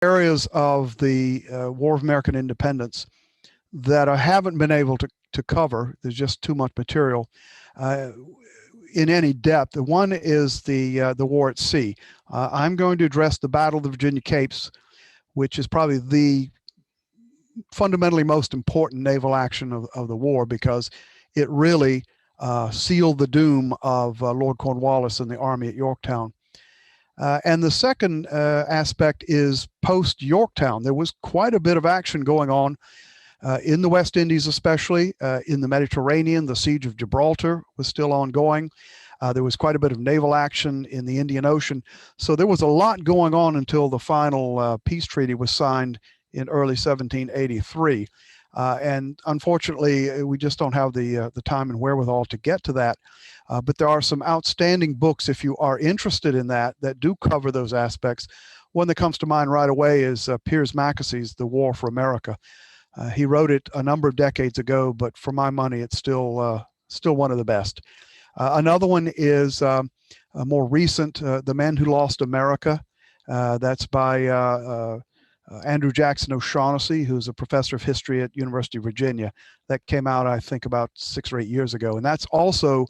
areas of the War of American Independence that I haven't been able to cover. There's just too much material in any depth. One is the war at sea. I'm going to address the Battle of the Virginia Capes, which is probably the fundamentally most important naval action of the war, because it really sealed the doom of Lord Cornwallis and the army at Yorktown. And the second aspect is post-Yorktown. There was quite a bit of action going on in the West Indies, especially in the Mediterranean. The Siege of Gibraltar was still ongoing. There was quite a bit of naval action in the Indian Ocean. So there was a lot going on until the final peace treaty was signed in early 1783. And unfortunately, we just don't have the time and wherewithal to get to that. But there are some outstanding books, if you are interested in that do cover those aspects. One that comes to mind right away is Piers Mackessy's The War for America. He wrote it a number of decades ago, but for my money, it's still one of the best. Another one is more recent, The Men Who Lost America. That's by Andrew Jackson O'Shaughnessy, who's a professor of history at University of Virginia. That came out, I think, about 6 or 8 years ago. And that's also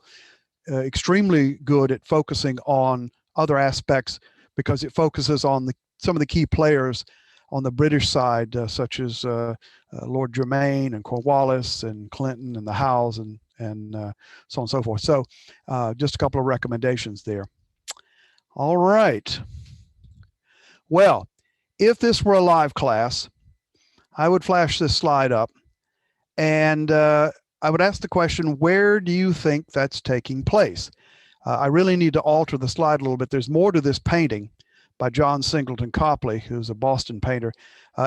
extremely good at focusing on other aspects, because it focuses on some of the key players on the British side, such as Lord Germain and Cornwallis and Clinton and the Howes and so on and so forth. So just a couple of recommendations there. All right. Well, if this were a live class, I would flash this slide up, and I would ask the question, where do you think that's taking place? I really need to alter the slide a little bit. There's more to this painting by John Singleton Copley, who's a Boston painter.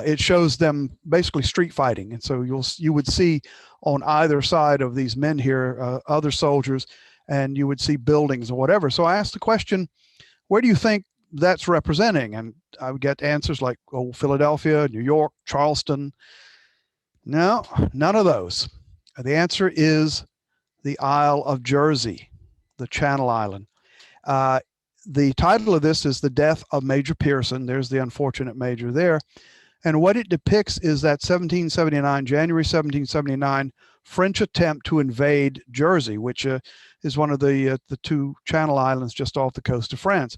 It shows them basically street fighting. And so you would see on either side of these men here, other soldiers, and you would see buildings or whatever. So I asked the question, where do you think that's representing? And I would get answers like, oh, Philadelphia, New York, Charleston. No, none of those. The answer is the Isle of Jersey, the Channel Island. The title of this is The Death of Major Pearson. There's the unfortunate major there. And what it depicts is that January 1779, French attempt to invade Jersey, which is one of the two Channel Islands just off the coast of France.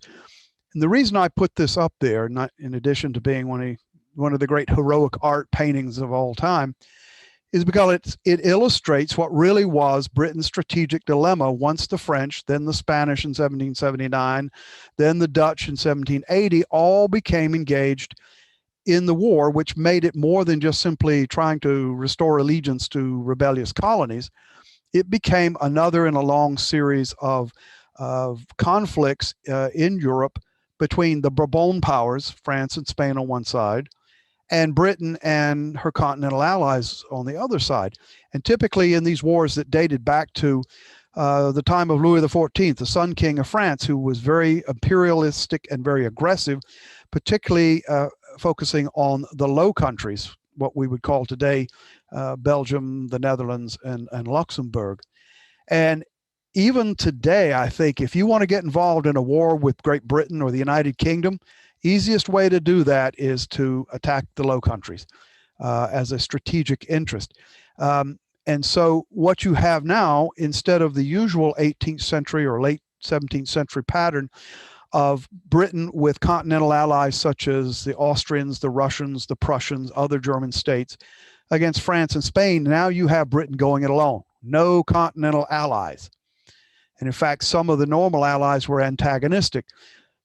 And the reason I put this up there, not in addition to being one of the great heroic art paintings of all time, is because it illustrates what really was Britain's strategic dilemma once the French, then the Spanish in 1779, then the Dutch in 1780, all became engaged in the war, which made it more than just simply trying to restore allegiance to rebellious colonies. It became another in a long series of conflicts in Europe between the Bourbon powers, France and Spain on one side, and Britain and her continental allies on the other side. And typically in these wars that dated back to the time of Louis XIV, the Sun King of France, who was very imperialistic and very aggressive, particularly focusing on the Low Countries, what we would call today Belgium, the Netherlands, and Luxembourg. And even today, I think if you want to get involved in a war with Great Britain or the United Kingdom, easiest way to do that is to attack the Low Countries as a strategic interest. And so what you have now, instead of the usual 18th century or late 17th century pattern of Britain with continental allies such as the Austrians, the Russians, the Prussians, other German states against France and Spain, now you have Britain going it alone. No continental allies. And in fact, some of the normal allies were antagonistic.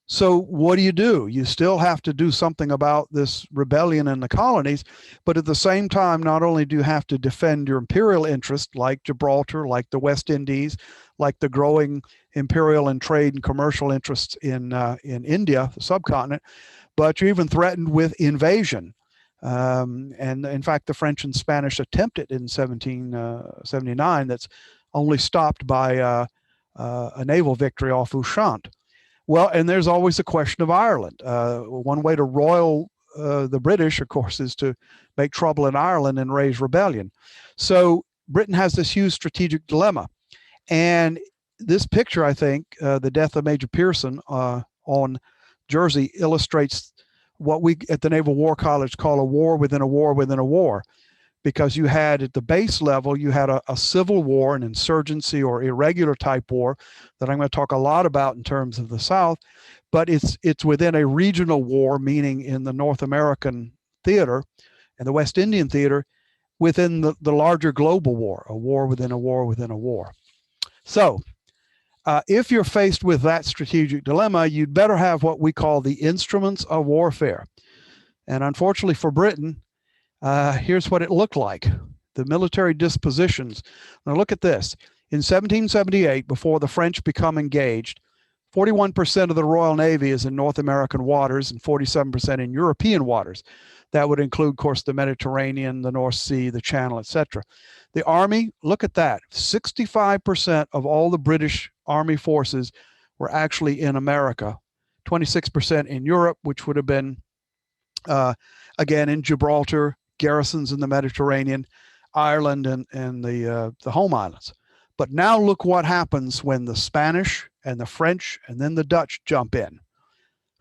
So what do? You still have to do something about this rebellion in the colonies, but at the same time, not only do you have to defend your imperial interests like Gibraltar, like the West Indies, like the growing imperial and trade and commercial interests in India, the subcontinent, but you're even threatened with invasion. And in fact, the French and Spanish attempted in 1779. That's only stopped by a naval victory off Ushant. Well, and there's always the question of Ireland. One way to roil the British, of course, is to make trouble in Ireland and raise rebellion. So Britain has this huge strategic dilemma. And this picture, I think, the death of Major Pearson on Jersey illustrates what we at the Naval War College call a war within a war within a war, because you had at the base level, you had a civil war, an insurgency or irregular type war that I'm going to talk a lot about in terms of the South, but it's within a regional war, meaning in the North American theater and the West Indian theater, within the larger global war, a war within a war within a war. So if you're faced with that strategic dilemma, you'd better have what we call the instruments of warfare. And unfortunately for Britain, here's what it looked like. The military dispositions. Now look at this. In 1778, before the French become engaged, 41% of the Royal Navy is in North American waters and 47% in European waters. That would include, of course, the Mediterranean, the North Sea, the Channel, etc. The Army, look at that. 65% of all the British Army forces were actually in America. 26% in Europe, which would have been, again, in Gibraltar, garrisons in the Mediterranean, Ireland, and the home islands. But now look what happens when the Spanish and the French and then the Dutch jump in.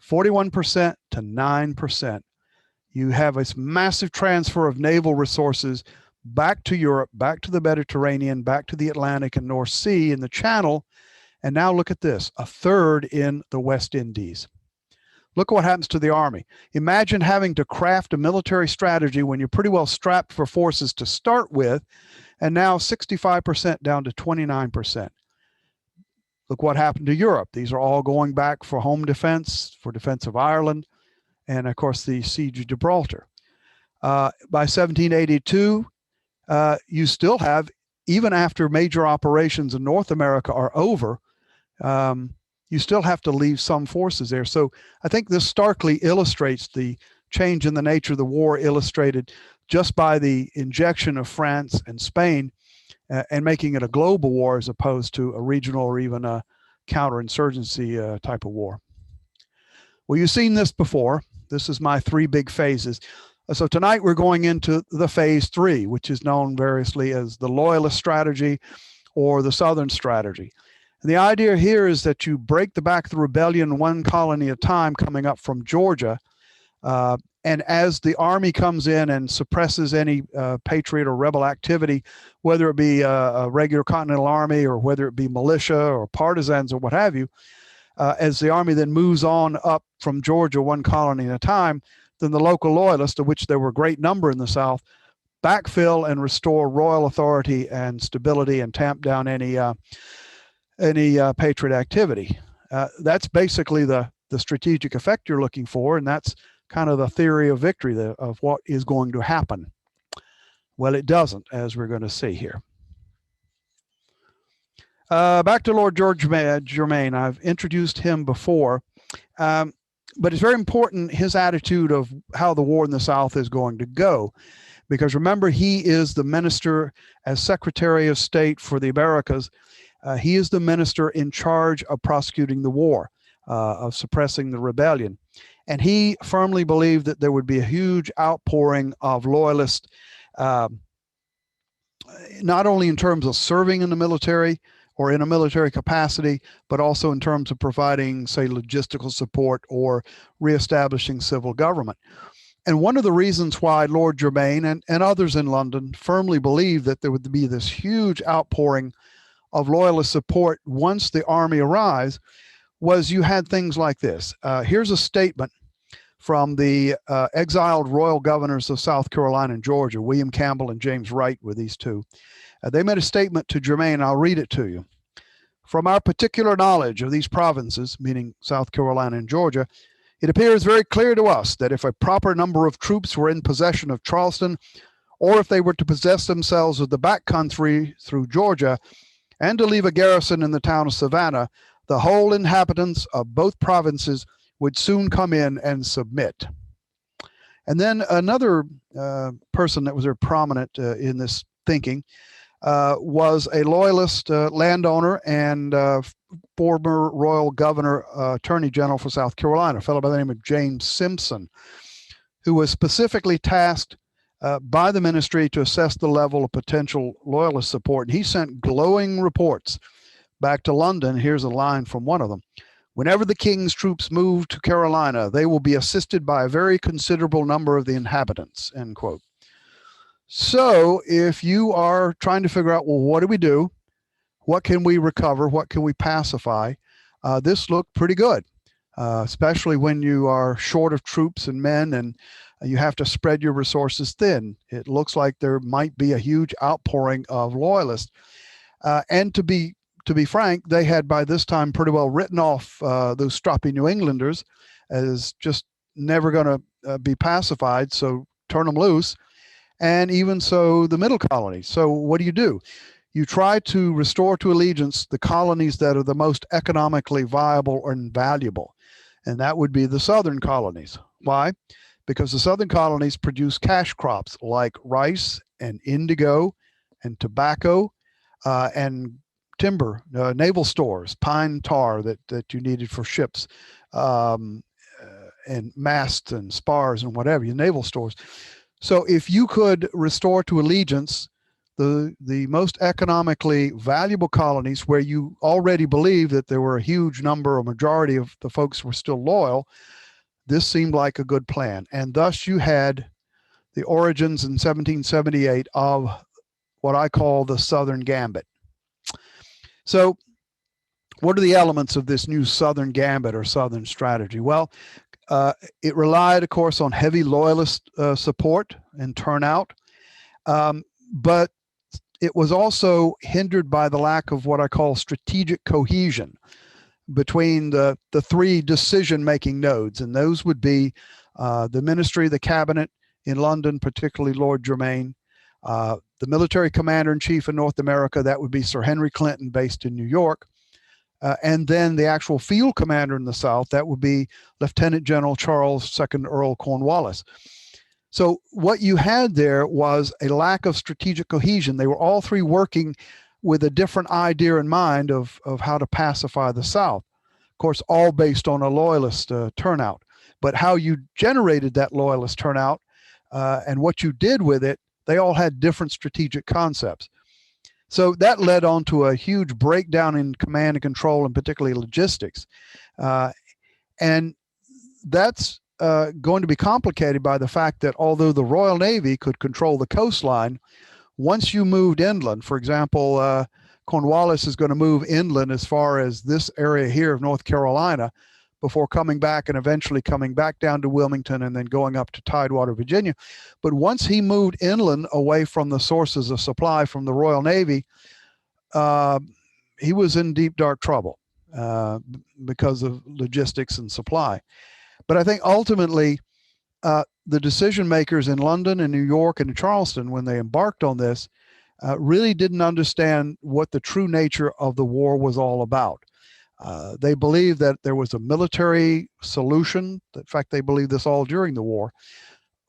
41% to 9%. You have this massive transfer of naval resources back to Europe, back to the Mediterranean, back to the Atlantic and North Sea and the Channel. And now look at this, a third in the West Indies. Look what happens to the Army. Imagine having to craft a military strategy when you're pretty well strapped for forces to start with, and now 65% down to 29%. Look what happened to Europe. These are all going back for home defense, for defense of Ireland, and of course the Siege of Gibraltar. By 1782, you still have, even after major operations in North America are over, you still have to leave some forces there. So I think this starkly illustrates the change in the nature of the war, illustrated just by the injection of France and Spain and making it a global war as opposed to a regional or even a counterinsurgency type of war. Well, you've seen this before. This is my three big phases. So tonight we're going into the phase 3, which is known variously as the Loyalist strategy or the Southern strategy. And the idea here is that you break the back of the rebellion one colony at a time coming up from Georgia. And as the Army comes in and suppresses any patriot or rebel activity, whether it be a regular Continental Army or whether it be militia or partisans or what have you, as the Army then moves on up from Georgia one colony at a time, then the local Loyalists, of which there were a great number in the South, backfill and restore royal authority and stability and tamp down any patriot activity. That's basically the strategic effect you're looking for, and that's kind of the theory of victory of what is going to happen. Well, it doesn't, as we're going to see here. Back to Lord Germain. I've introduced him before, but it's very important, his attitude of how the war in the South is going to go. Because remember, he is the minister as Secretary of State for the Americas. He is the minister in charge of prosecuting the war, of suppressing the rebellion. And he firmly believed that there would be a huge outpouring of loyalists, not only in terms of serving in the military or in a military capacity, but also in terms of providing, say, logistical support or reestablishing civil government. And one of the reasons why Lord Germain and others in London firmly believed that there would be this huge outpouring of loyalist support once the Army arrives was you had things like this. Here's a statement from the exiled royal governors of South Carolina and Georgia. William Campbell and James Wright were these two. They made a statement to Germain. I'll read it to you. From our particular knowledge of these provinces, meaning South Carolina and Georgia, it appears very clear to us that if a proper number of troops were in possession of Charleston, or if they were to possess themselves of the back country through Georgia, and to leave a garrison in the town of Savannah, the whole inhabitants of both provinces would soon come in and submit. And then another person that was very prominent in this thinking was a loyalist landowner and former royal governor, attorney general for South Carolina, a fellow by the name of James Simpson, who was specifically tasked by the ministry to assess the level of potential loyalist support. And he sent glowing reports back to London. Here's a line from one of them. Whenever the king's troops move to Carolina, they will be assisted by a very considerable number of the inhabitants, end quote. So if you are trying to figure out, well, what do we do? What can we recover? What can we pacify? This looked pretty good, especially when you are short of troops and men and you have to spread your resources thin. It looks like there might be a huge outpouring of loyalists. And to be frank, they had by this time pretty well written off those stroppy New Englanders as just never going to be pacified. So turn them loose. And even so, the middle colonies. So what do? You try to restore to allegiance the colonies that are the most economically viable and valuable. And that would be the southern colonies. Why? Because the southern colonies produce cash crops like rice and indigo and tobacco and timber, naval stores, pine tar that you needed for ships, and masts and spars and whatever, your naval stores. So if you could restore to allegiance the most economically valuable colonies where you already believe that there were a huge number or majority of the folks were still loyal, this seemed like a good plan. And thus you had the origins in 1778 of what I call the Southern Gambit. So what are the elements of this new Southern Gambit or Southern strategy? Well, it relied, of course, on heavy loyalist support and turnout, but it was also hindered by the lack of what I call strategic cohesion between the three decision-making nodes, and those would be the ministry, the cabinet in London, particularly Lord Germain, the military commander-in-chief in North America, that would be Sir Henry Clinton, based in New York, and then the actual field commander in the South, that would be Lieutenant General Charles II Earl Cornwallis. So what you had there was a lack of strategic cohesion. They were all three working with a different idea in mind of how to pacify the South. Of course, all based on a loyalist turnout. But how you generated that loyalist turnout and what you did with it, they all had different strategic concepts. So that led on to a huge breakdown in command and control, and particularly logistics. And that's going to be complicated by the fact that although the Royal Navy could control the coastline, once you moved inland, for example, Cornwallis is going to move inland as far as this area here of North Carolina before coming back and eventually coming back down to Wilmington and then going up to Tidewater, Virginia. But once he moved inland away from the sources of supply from the Royal Navy, he was in deep, dark trouble because of logistics and supply. But I think ultimately the decision makers in London and New York and Charleston, when they embarked on this, really didn't understand what the true nature of the war was all about. They believed that there was a military solution. In fact, they believed this all during the war,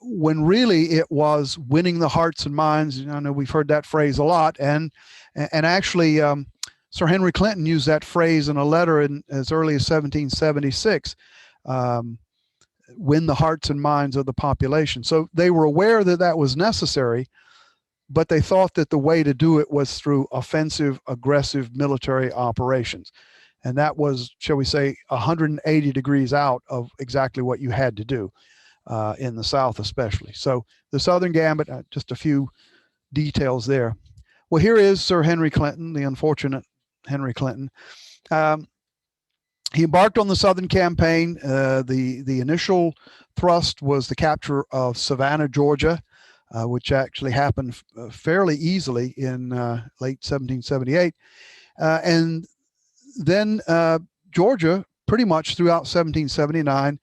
when really it was winning the hearts and minds. I know we've heard that phrase a lot, and actually Sir Henry Clinton used that phrase in a letter in as early as 1776, win the hearts and minds of the population. So they were aware that that was necessary, but they thought that the way to do it was through offensive, aggressive military operations. And that was, shall we say, 180 degrees out of exactly what you had to do in the South especially. So the Southern Gambit, just a few details there. Well, here is Sir Henry Clinton, the unfortunate Henry Clinton. He embarked on the Southern campaign. The initial thrust was the capture of Savannah, Georgia, which actually happened fairly easily in late 1778. And then Georgia, pretty much throughout 1779,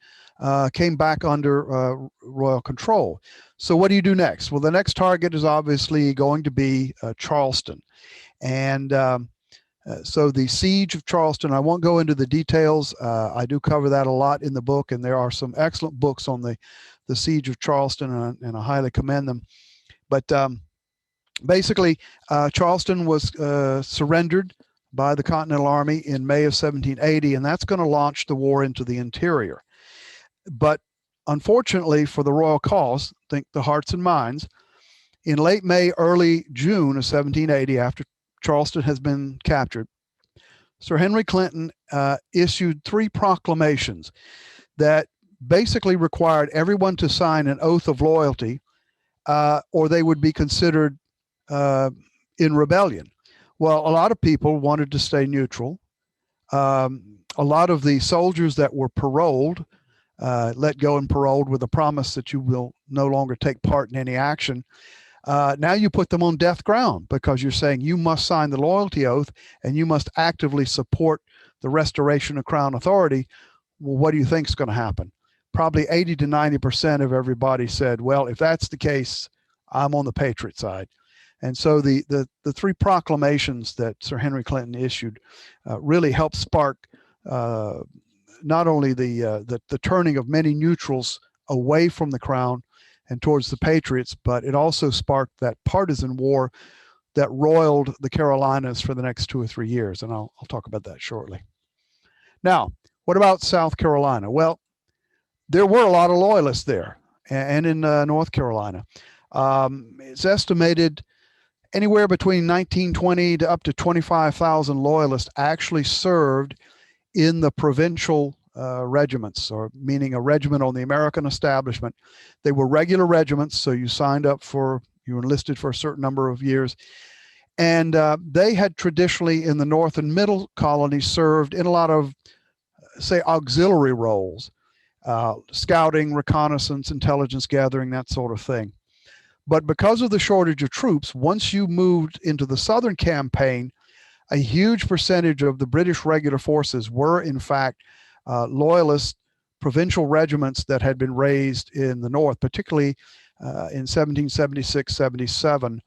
came back under royal control. So what do you do next? Well, the next target is obviously going to be Charleston. And so the Siege of Charleston, I won't go into the details. I do cover that a lot in the book, and there are some excellent books on the Siege of Charleston, and I highly commend them. But basically, Charleston was surrendered by the Continental Army in May of 1780, and that's going to launch the war into the interior. But unfortunately for the royal cause, think the hearts and minds, in late May, early June of 1780, after Charleston has been captured, Sir Henry Clinton issued 3 proclamations that basically required everyone to sign an oath of loyalty, or they would be considered in rebellion. Well, a lot of people wanted to stay neutral. A lot of the soldiers that were paroled, let go and paroled with a promise that you will no longer take part in any action. Now you put them on death ground because you're saying you must sign the loyalty oath and you must actively support the restoration of Crown authority. Well, what do you think is going to happen? Probably 80 to 90% of everybody said, well, if that's the case, I'm on the Patriot side. And so the 3 proclamations that Sir Henry Clinton issued really helped spark not only the turning of many neutrals away from the Crown and towards the Patriots, but it also sparked that partisan war that roiled the Carolinas for the next 2 or 3 years. And I'll talk about that shortly. Now, what about South Carolina? Well, there were a lot of Loyalists there and in North Carolina. It's estimated anywhere between 1920 to up to 25,000 Loyalists actually served in the provincial regiments, or meaning a regiment on the American establishment. They were regular regiments, so you signed up for, you enlisted for a certain number of years. And they had traditionally in the North and Middle colonies served in a lot of, say, auxiliary roles, scouting, reconnaissance, intelligence gathering, that sort of thing. But because of the shortage of troops, once you moved into the Southern campaign, a huge percentage of the British regular forces were, in fact, Loyalist provincial regiments that had been raised in the North, particularly in 1776-77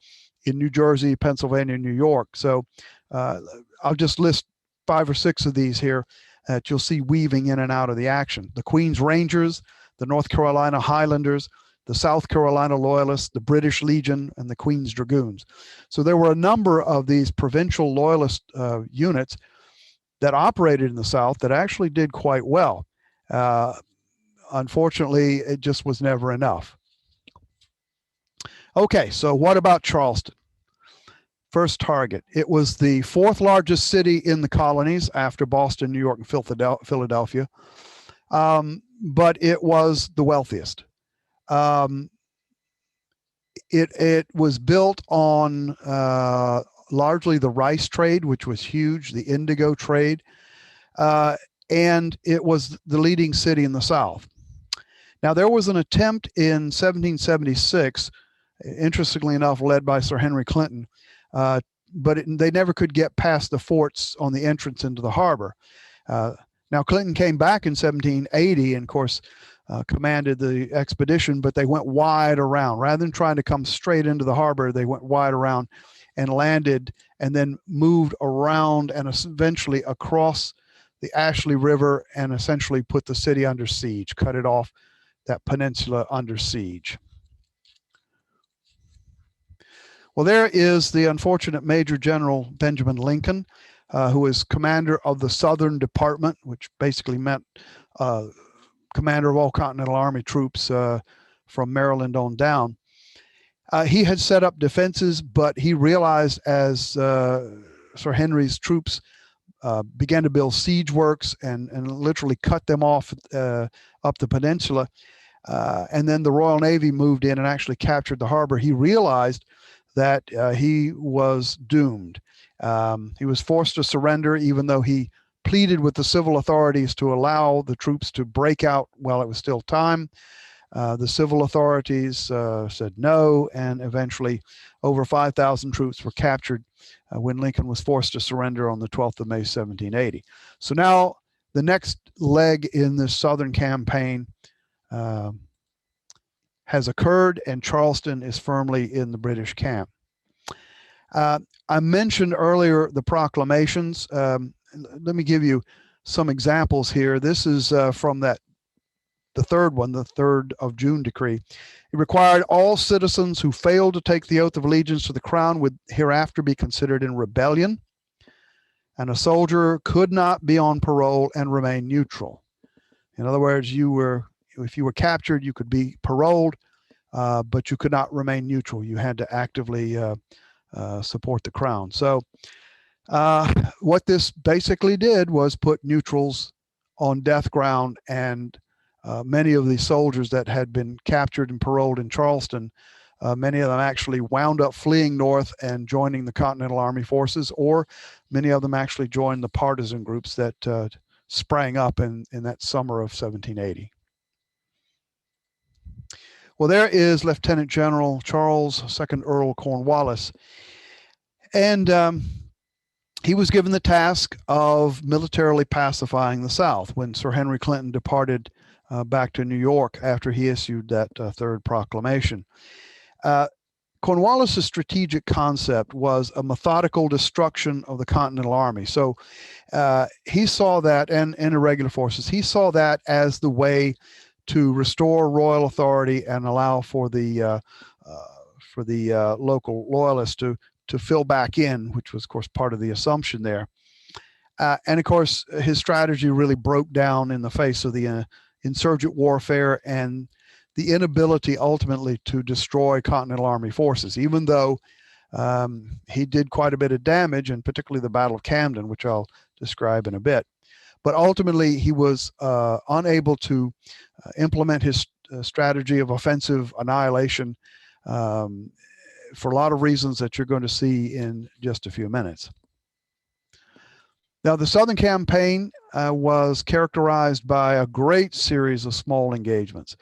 in New Jersey, Pennsylvania, and New York. So I'll just list 5 or 6 of these here that you'll see weaving in and out of the action. The Queen's Rangers, the North Carolina Highlanders, the South Carolina Loyalists, the British Legion, and the Queen's Dragoons. So there were a number of these provincial Loyalist units that operated in the South that actually did quite well. Unfortunately, it just was never enough. Okay, so what about Charleston? First target. It was the 4th largest city in the colonies after Boston, New York, and Philadelphia, but it was the wealthiest. It was built on largely the rice trade, which was huge, the indigo trade, and it was the leading city in the South. Now, there was an attempt in 1776, interestingly enough, led by Sir Henry Clinton, but they never could get past the forts on the entrance into the harbor. Now, Clinton came back in 1780 and, of course, commanded the expedition, but they went wide around. Rather than trying to come straight into the harbor, they went wide around and landed and then moved around and eventually across the Ashley River and essentially put the city under siege, cut it off, that peninsula under siege. Well, there is the unfortunate Major General Benjamin Lincoln, who is commander of the Southern Department, which basically meant commander of all Continental Army troops from Maryland on down. He had set up defenses, but he realized as Sir Henry's troops began to build siege works and literally cut them off up the peninsula, and then the Royal Navy moved in and actually captured the harbor, he realized that he was doomed. He was forced to surrender, even though he pleaded with the civil authorities to allow the troops to break out while it was still time. The civil authorities said no, and eventually over 5,000 troops were captured when Lincoln was forced to surrender on the 12th of May, 1780. So now the next leg in this Southern campaign has occurred, and Charleston is firmly in the British camp. I mentioned earlier the proclamations. Let me give you some examples here. This is from the third one, the 3rd of June decree. It required all citizens who failed to take the oath of allegiance to the crown would hereafter be considered in rebellion, and a soldier could not be on parole and remain neutral. In other words, if you were captured, you could be paroled, but you could not remain neutral. You had to actively support the crown. So What this basically did was put neutrals on death ground, and many of the soldiers that had been captured and paroled in Charleston, many of them actually wound up fleeing north and joining the Continental Army forces, or many of them actually joined the partisan groups that sprang up in that summer of 1780. Well, there is Lieutenant General Charles II Earl Cornwallis, and he was given the task of militarily pacifying the South when Sir Henry Clinton departed back to New York after he issued that third proclamation. Cornwallis's strategic concept was a methodical destruction of the Continental Army. So he saw that, and irregular forces, he saw that as the way to restore royal authority and allow for the local loyalists to fill back in, which was, of course, part of the assumption there. And, of course, his strategy really broke down in the face of the insurgent warfare and the inability ultimately to destroy Continental Army forces, even though he did quite a bit of damage, and particularly the Battle of Camden, which I'll describe in a bit. But ultimately, he was unable to implement his strategy of offensive annihilation for a lot of reasons that you're going to see in just a few minutes. Now, the Southern campaign was characterized by a great series of small engagements.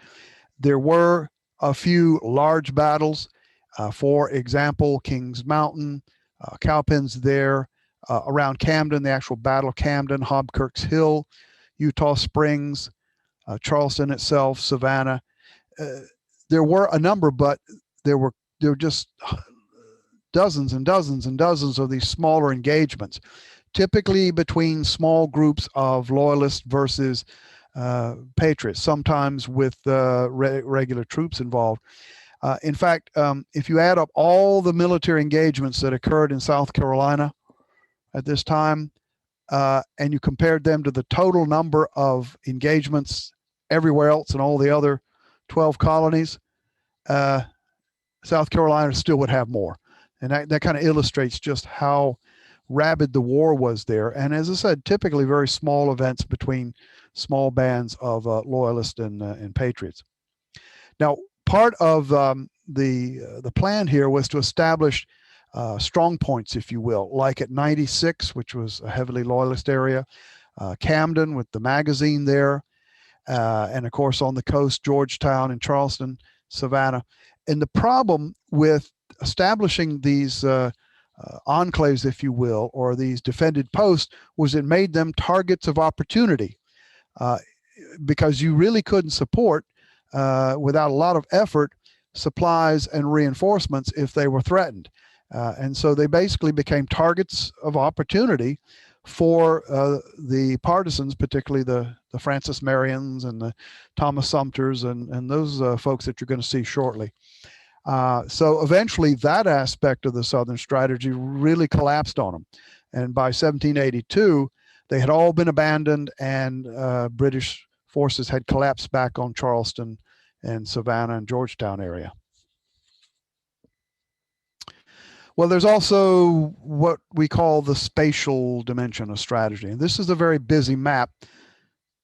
There were a few large battles. For example, Kings Mountain, Cowpens there, around Camden, the actual Battle of Camden, Hobkirk's Hill, Eutaw Springs, Charleston itself, Savannah. There were a number, but there were just dozens and dozens and dozens of these smaller engagements, typically between small groups of loyalists versus patriots, sometimes with regular troops involved. In fact, if you add up all the military engagements that occurred in South Carolina at this time, and you compared them to the total number of engagements everywhere else in all the other 12 colonies, South Carolina still would have more. And that kind of illustrates just how rabid the war was there. And as I said, typically very small events between small bands of loyalists and patriots. Now, part of the plan here was to establish strong points, if you will, like at 96, which was a heavily loyalist area, Camden with the magazine there, and of course on the coast, Georgetown and Charleston, Savannah. And the problem with establishing these enclaves, if you will, or these defended posts, was it made them targets of opportunity, because you really couldn't support, without a lot of effort, supplies and reinforcements if they were threatened. And so they basically became targets of opportunity for the partisans, particularly the Francis Marions and the Thomas Sumters and those folks that you're going to see shortly. So eventually that aspect of the Southern strategy really collapsed on them. And by 1782, they had all been abandoned, and British forces had collapsed back on Charleston and Savannah and Georgetown area. Well, there's also what we call the spatial dimension of strategy. And this is a very busy map,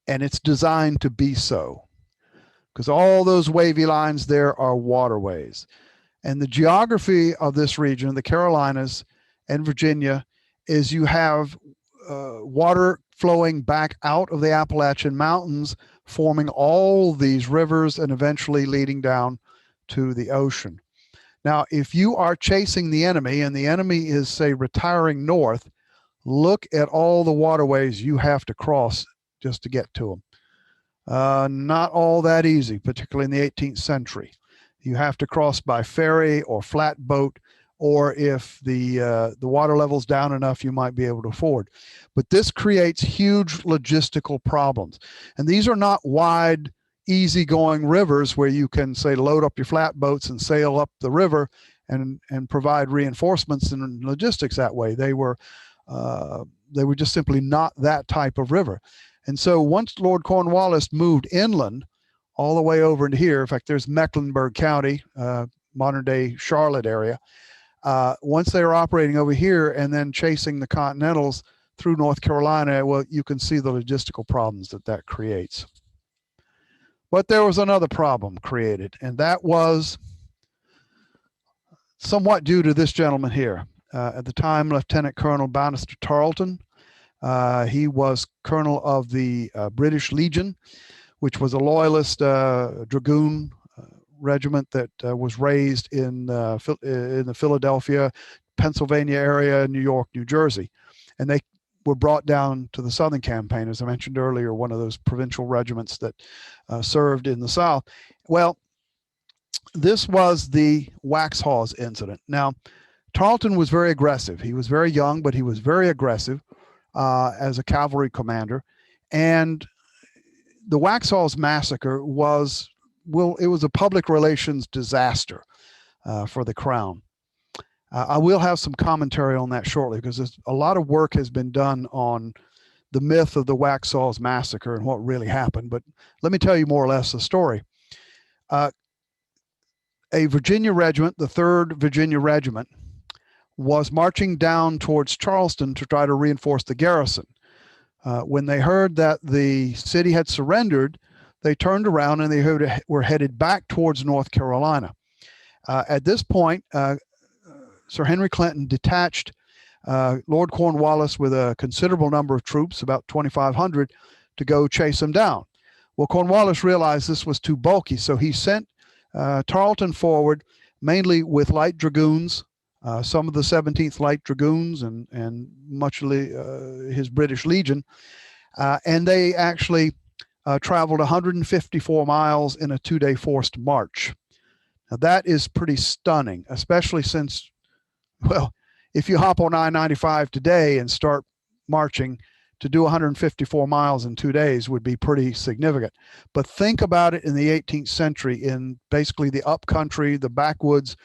and it's designed to be so, because all those wavy lines there are waterways. And the geography of this region, the Carolinas and Virginia, is you have water flowing back out of the Appalachian Mountains, forming all these rivers and eventually leading down to the ocean. Now, if you are chasing the enemy and the enemy is, say, retiring north, look at all the waterways you have to cross just to get to them. Not all that easy, particularly in the 18th century. You have to cross by ferry or flatboat, or if the water level's down enough, you might be able to ford. But this creates huge logistical problems. And these are not wide, easygoing rivers where you can, say, load up your flatboats and sail up the river and provide reinforcements and logistics that way. They were just simply not that type of river. And so once Lord Cornwallis moved inland all the way over into here, in fact, there's Mecklenburg County, modern day Charlotte area, Once they were operating over here and then chasing the Continentals through North Carolina, well, you can see the logistical problems that creates. But there was another problem created, and that was somewhat due to this gentleman here. At the time, Lieutenant Colonel Bannister Tarleton. He was colonel of the British Legion, which was a Loyalist dragoon regiment that was raised in the Philadelphia, Pennsylvania area, New York, New Jersey. And they were brought down to the Southern Campaign, as I mentioned earlier, one of those provincial regiments that served in the South. Well, this was the Waxhaws incident. Now, Tarleton was very aggressive. He was very young, but he was very aggressive as a cavalry commander. And the Waxhaws massacre was, well, it was a public relations disaster for the Crown. I will have some commentary on that shortly, because a lot of work has been done on the myth of the Waxhaws massacre and what really happened. But let me tell you more or less the story. A Virginia regiment, the 3rd Virginia Regiment, was marching down towards Charleston to try to reinforce the garrison. When they heard that the city had surrendered, they turned around and they were headed back towards North Carolina. At this point, Sir Henry Clinton detached Lord Cornwallis with a considerable number of troops, about 2,500, to go chase them down. Well, Cornwallis realized this was too bulky, so he sent Tarleton forward, mainly with light dragoons, some of the 17th Light Dragoons and much of his British Legion. And they actually traveled 154 miles in a 2-day forced march. Now, that is pretty stunning, especially since, well, if you hop on I-95 today and start marching, to do 154 miles in 2 days would be pretty significant. But think about it in the 18th century, in basically the upcountry, the backwoods,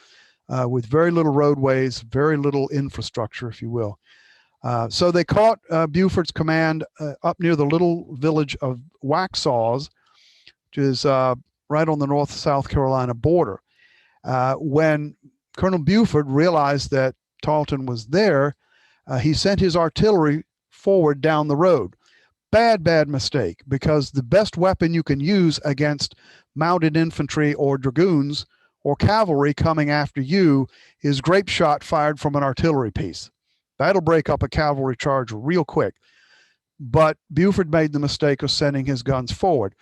with very little roadways, very little infrastructure, if you will. So they caught Buford's command up near the little village of Waxhaws, which is right on the North-South Carolina border. When Colonel Buford realized that Tarleton was there, he sent his artillery forward down the road. Bad mistake, because the best weapon you can use against mounted infantry or dragoons or cavalry coming after you is grape shot fired from an artillery piece. That'll break up a cavalry charge real quick. But Buford made the mistake of sending his guns forward.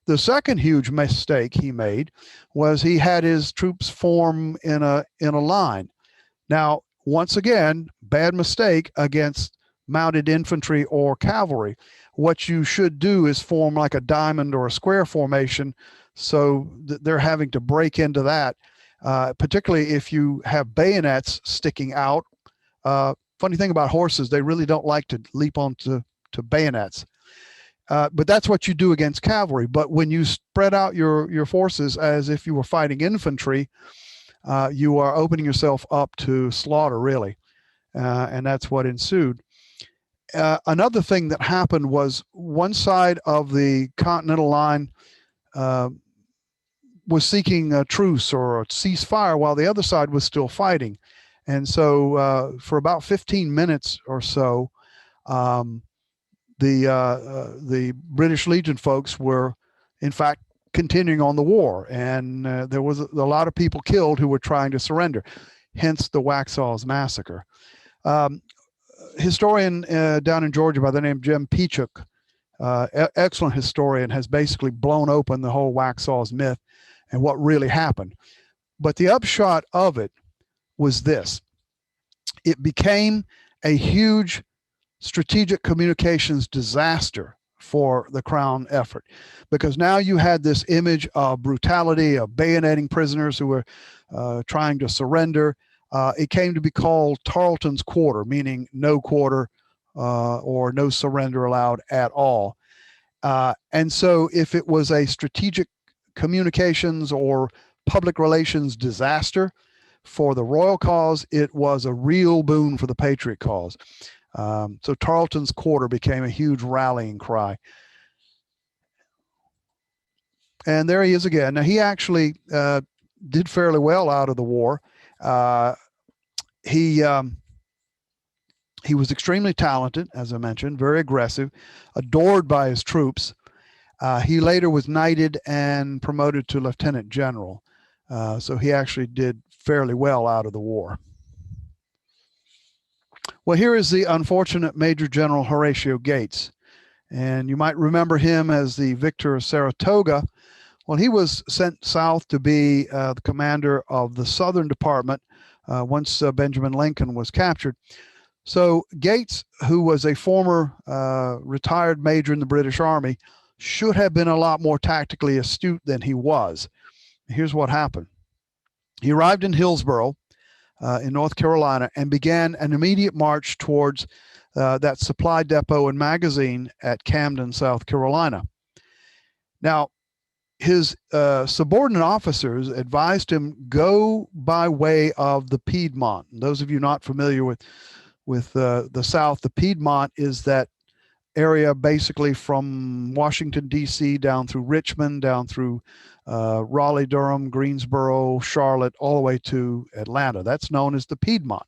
The second huge mistake he made was he had his troops form in a line. Now, once again, bad mistake against mounted infantry or cavalry. What you should do is form like a diamond or a square formation, so they're having to break into that, particularly if you have bayonets sticking out. Funny thing about horses, they really don't like to leap onto bayonets. But that's what you do against cavalry. But when you spread out your forces as if you were fighting infantry, you are opening yourself up to slaughter, really. And that's what ensued. Another thing that happened was one side of the Continental line was seeking a truce or a ceasefire, while the other side was still fighting. And so for about 15 minutes or so, the British Legion folks were, in fact, continuing on the war. And there was a lot of people killed who were trying to surrender, hence the Waxhaws massacre. Historian down in Georgia by the name of Jim Peachuk, excellent historian, has basically blown open the whole Waxhaws myth and what really happened. But the upshot of it was this. It became a huge strategic communications disaster for the Crown effort, because now you had this image of brutality, of bayoneting prisoners who were trying to surrender. It came to be called Tarleton's Quarter, meaning no quarter or no surrender allowed at all. And so if it was a strategic communications or public relations disaster for the royal cause, it was a real boon for the patriot cause. So Tarleton's Quarter became a huge rallying cry. And there he is again. Now, he actually did fairly well out of the war. he he was extremely talented, as I mentioned, very aggressive, adored by his troops. He later was knighted and promoted to lieutenant general. So he actually did fairly well out of the war. Well, here is the unfortunate Major General Horatio Gates. And you might remember him as the victor of Saratoga. Well, he was sent south to be the commander of the Southern Department once Benjamin Lincoln was captured. So Gates, who was a former retired major in the British Army, should have been a lot more tactically astute than he was. Here's what happened. He arrived in Hillsborough in North Carolina and began an immediate march towards that supply depot and magazine at Camden, South Carolina. Now, his subordinate officers advised him go by way of the Piedmont. And those of you not familiar with the South, the Piedmont is that area basically from Washington, D.C. down through Richmond, down through Raleigh, Durham, Greensboro, Charlotte, all the way to Atlanta. That's known as the Piedmont.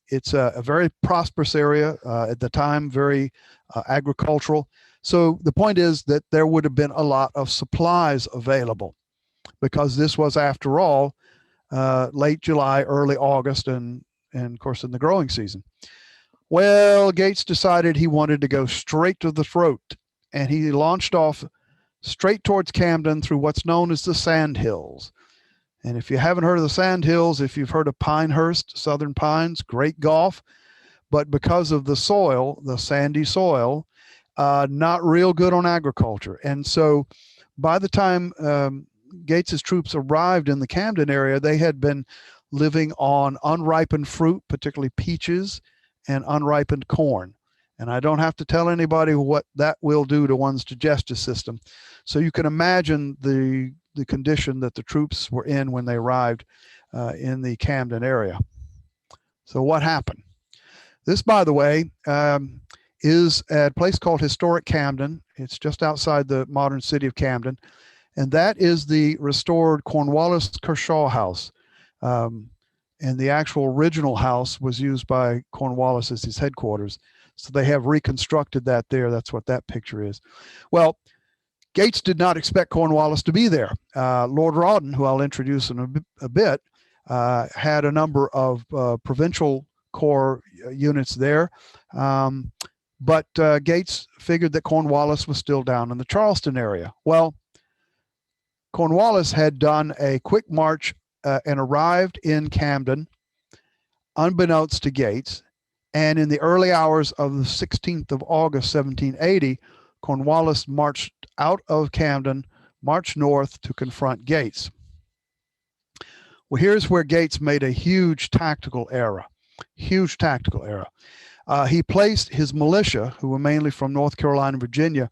It's a very prosperous area at the time, very agricultural. So the point is that there would have been a lot of supplies available because this was, after all, late July, early August, and of course in the growing season. Well, Gates decided he wanted to go straight to the throat, and he launched off straight towards Camden through what's known as the Sand Hills. And if you haven't heard of the Sand Hills, if you've heard of Pinehurst, Southern Pines, great golf, but because of the soil, the sandy soil, not real good on agriculture. And so by the time Gates's troops arrived in the Camden area, they had been living on unripened fruit, particularly peaches, and unripened corn. And I don't have to tell anybody what that will do to one's digestive system. So you can imagine the condition that the troops were in when they arrived in the Camden area. So what happened? This, by the way, is at a place called Historic Camden. It's just outside the modern city of Camden. And that is the restored Cornwallis Kershaw House. And the actual original house was used by Cornwallis as his headquarters. So they have reconstructed that there. That's what that picture is. Well, Gates did not expect Cornwallis to be there. Lord Rawdon, who I'll introduce in a bit, had a number of provincial corps units there. But Gates figured that Cornwallis was still down in the Charleston area. Well, Cornwallis had done a quick march and arrived in Camden, unbeknownst to Gates. And in the early hours of the 16th of August, 1780, Cornwallis marched out of Camden, marched north to confront Gates. Well, here's where Gates made a huge tactical error. Huge tactical error. He placed his militia, who were mainly from North Carolina and Virginia,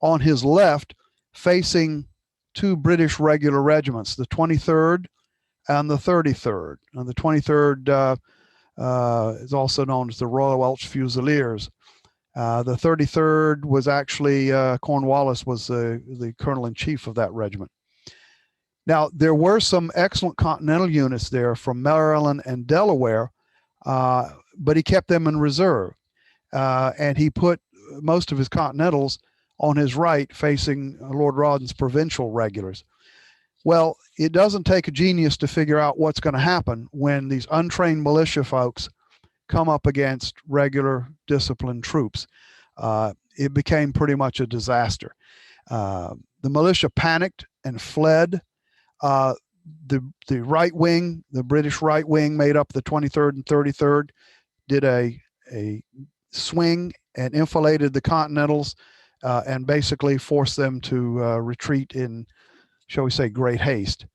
on his left, facing two British regular regiments, the 23rd and the 33rd. And the 23rd is also known as the Royal Welsh Fusiliers. The 33rd was actually, Cornwallis was the colonel-in-chief of that regiment. Now, there were some excellent Continental units there from Maryland and Delaware, but he kept them in reserve. And he put most of his Continentals on his right facing Lord Rawdon's provincial regulars. Well, it doesn't take a genius to figure out what's going to happen when these untrained militia folks come up against regular disciplined troops. It became pretty much a disaster. The militia panicked and fled. The right wing, the British right wing, made up the 23rd and 33rd, did a swing and enfiladed the Continentals and basically forced them to retreat in, shall we say, great haste.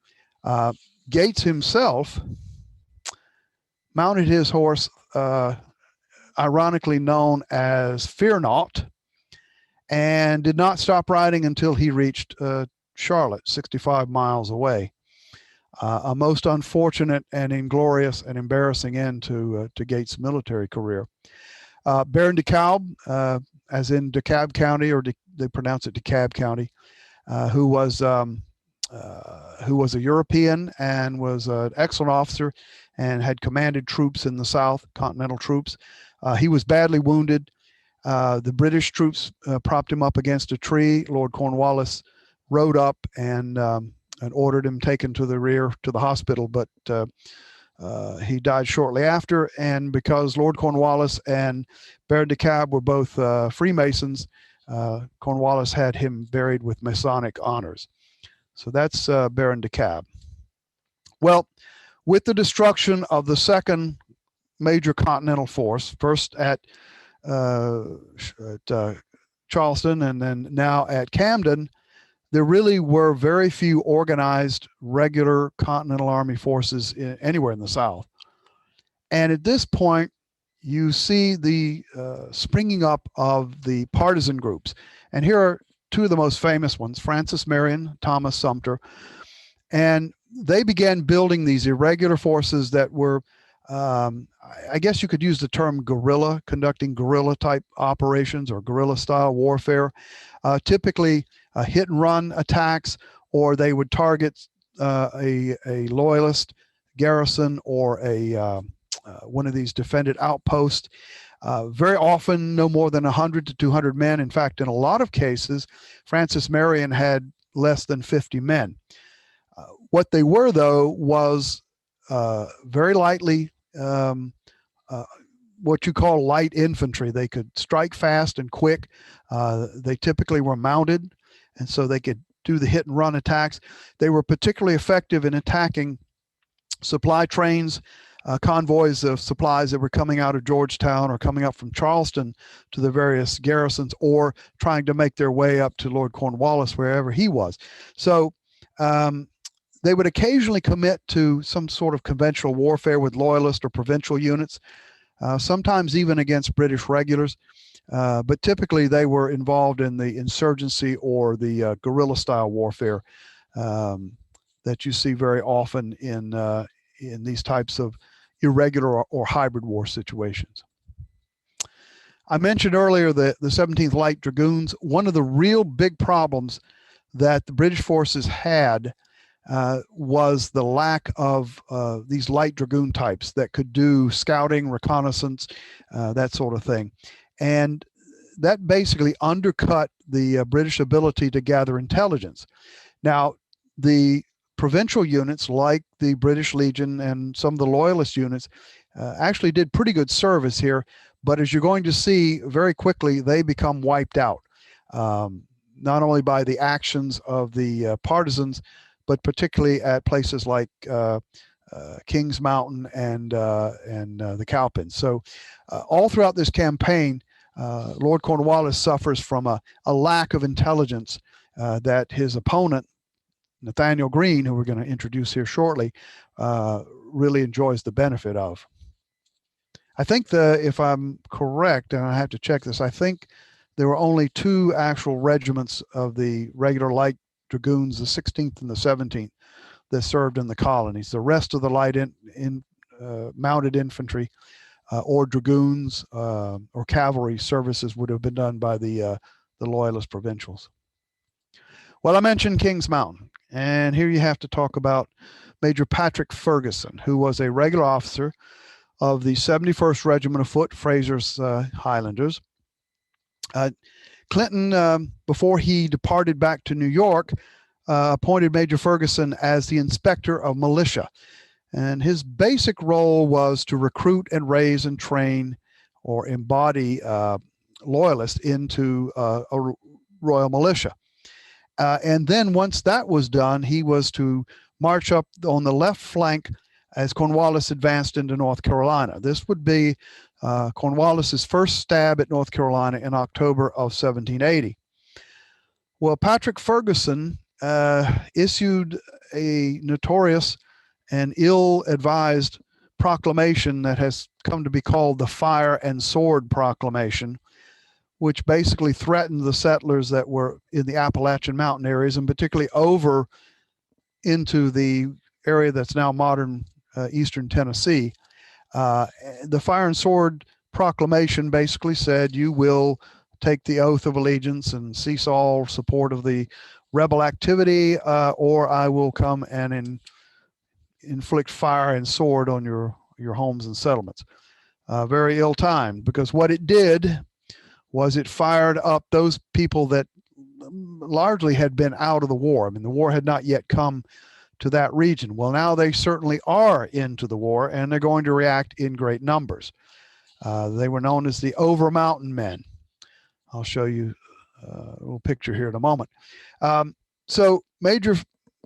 Gates himself mounted his horse, ironically known as Fear Not, and did not stop riding until he reached Charlotte, 65 miles away. A most unfortunate and inglorious and embarrassing end to Gates' military career. Baron DeKalb, as in DeKalb County, or they pronounce it DeKalb County, who was who was a European and was an excellent officer and had commanded troops in the South, Continental troops. He was badly wounded. The British troops propped him up against a tree. Lord Cornwallis rode up and ordered him taken to the rear to the hospital, but he died shortly after. And because Lord Cornwallis and Baron de Kalb were both Freemasons, Cornwallis had him buried with Masonic honors. So that's Baron de Kalb. Well, with the destruction of the second major continental force, first at Charleston and then now at Camden, there really were very few organized regular Continental Army forces anywhere in the South. And at this point, you see the springing up of the partisan groups. And here are two of the most famous ones, Francis Marion, Thomas Sumter. And they began building these irregular forces that were, I guess you could use the term guerrilla, conducting guerrilla type operations or guerrilla style warfare, typically hit and run attacks, or they would target a loyalist garrison or one of these defended outposts. Very often no more than 100 to 200 men. In fact, in a lot of cases, Francis Marion had less than 50 men. What they were, though, was very lightly what you call light infantry. They could strike fast and quick. They typically were mounted, and so they could do the hit and run attacks. They were particularly effective in attacking supply trains, convoys of supplies that were coming out of Georgetown or coming up from Charleston to the various garrisons, or trying to make their way up to Lord Cornwallis, wherever he was. So they would occasionally commit to some sort of conventional warfare with loyalist or provincial units, sometimes even against British regulars. But typically they were involved in the insurgency or the guerrilla style warfare that you see very often in these types of irregular or hybrid war situations. I mentioned earlier the 17th Light Dragoons. One of the real big problems that the British forces had was the lack of these light dragoon types that could do scouting, reconnaissance, that sort of thing. And that basically undercut the British ability to gather intelligence. Now, the provincial units like the British Legion and some of the Loyalist units actually did pretty good service here, but as you're going to see very quickly, they become wiped out, not only by the actions of the partisans, but particularly at places like Kings Mountain and the Cowpens. So all throughout this campaign, Lord Cornwallis suffers from a lack of intelligence that his opponent, Nathaniel Greene, who we're going to introduce here shortly, really enjoys the benefit of. I think if I'm correct, and I have to check this, I think there were only two actual regiments of the regular light dragoons, the 16th and the 17th, that served in the colonies. The rest of the light mounted infantry or dragoons or cavalry services would have been done by the Loyalist provincials. Well, I mentioned Kings Mountain, and here you have to talk about Major Patrick Ferguson, who was a regular officer of the 71st Regiment of Foot, Fraser's Highlanders. Clinton, before he departed back to New York, appointed Major Ferguson as the inspector of militia. And his basic role was to recruit and raise and train or embody loyalists into a royal militia. And then once that was done, he was to march up on the left flank as Cornwallis advanced into North Carolina. This would be Cornwallis's first stab at North Carolina in October of 1780. Well, Patrick Ferguson issued a notorious and ill-advised proclamation that has come to be called the Fire and Sword Proclamation, which basically threatened the settlers that were in the Appalachian Mountain areas, and particularly over into the area that's now modern eastern Tennessee. The Fire and Sword Proclamation basically said you will take the oath of allegiance and cease all support of the rebel activity, or I will come and inflict fire and sword on your homes and settlements. Very ill-timed, because what it did was it fired up those people that largely had been out of the war. I mean, the war had not yet come to that region. Well, now they certainly are into the war, and they're going to react in great numbers. They were known as the Over Mountain Men. I'll show you a little picture here in a moment. So Major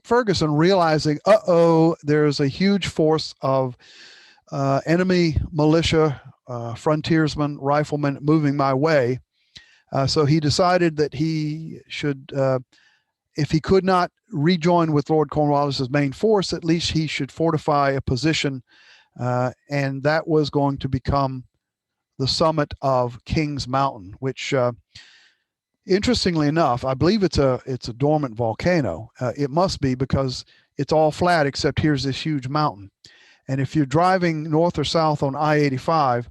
Ferguson, realizing, there's a huge force of enemy militia, frontiersmen, riflemen moving my way. So he decided that he should, if he could not rejoin with Lord Cornwallis's main force, at least he should fortify a position, and that was going to become the summit of Kings Mountain, which, interestingly enough, I believe it's a dormant volcano. It must be, because it's all flat except here's this huge mountain. And if you're driving north or south on I-85,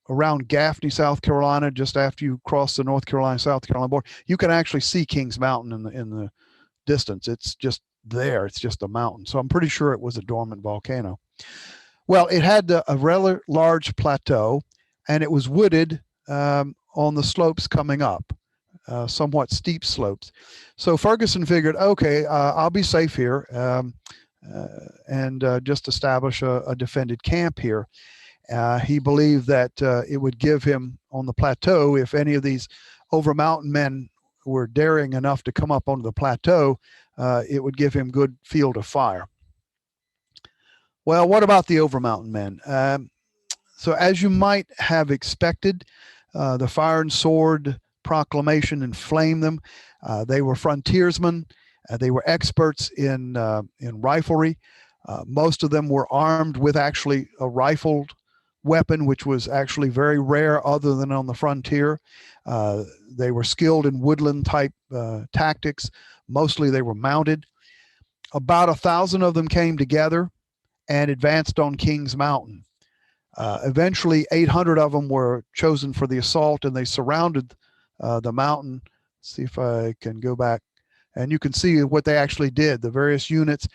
around Gaffney, South Carolina, just after you cross the North Carolina, South Carolina border, you can actually see Kings Mountain in the distance. It's just there. It's just a mountain. So I'm pretty sure it was a dormant volcano. Well, it had a rather large plateau, and it was wooded on the slopes coming up, somewhat steep slopes. So Ferguson figured, okay, I'll be safe here, and just establish a defended camp here. He believed that it would give him on the plateau, if any of these Over Mountain Men were daring enough to come up onto the plateau, it would give him good field of fire. Well, what about the Over Mountain Men? So as you might have expected, the fire and sword proclamation inflamed them. They were frontiersmen. They were experts in riflery. Most of them were armed with actually a rifled weapon, which was actually very rare other than on the frontier. They were skilled in woodland type tactics. Mostly they were mounted. About 1,000 of them came together and advanced on Kings Mountain. Eventually 800 of them were chosen for the assault, and they surrounded the mountain. Let's see if I can go back, and you can see what they actually did. The various units,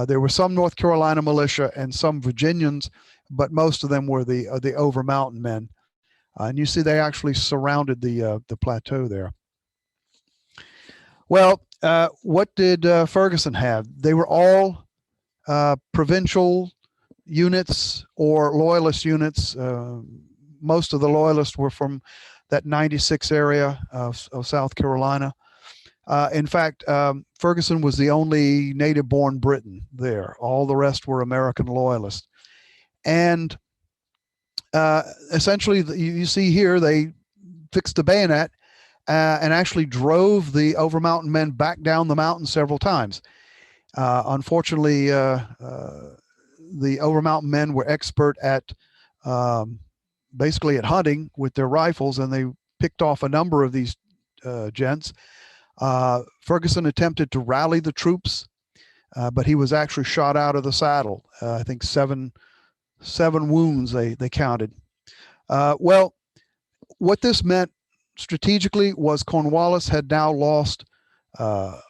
there were some North Carolina militia and some Virginians, but most of them were the Over Mountain Men. And you see they actually surrounded the plateau there. Well, what did Ferguson have? They were all provincial units or Loyalist units. Most of the Loyalists were from that 96 area of South Carolina. In fact, Ferguson was the only native-born Briton there. All the rest were American Loyalists. And essentially, you see here, they fixed the bayonet and actually drove the Over Mountain Men back down the mountain several times. Unfortunately, the Over Mountain Men were expert at basically at hunting with their rifles, and they picked off a number of these gents. Ferguson attempted to rally the troops, but he was actually shot out of the saddle. I think seven wounds they counted. Well, what this meant strategically was Cornwallis had now lost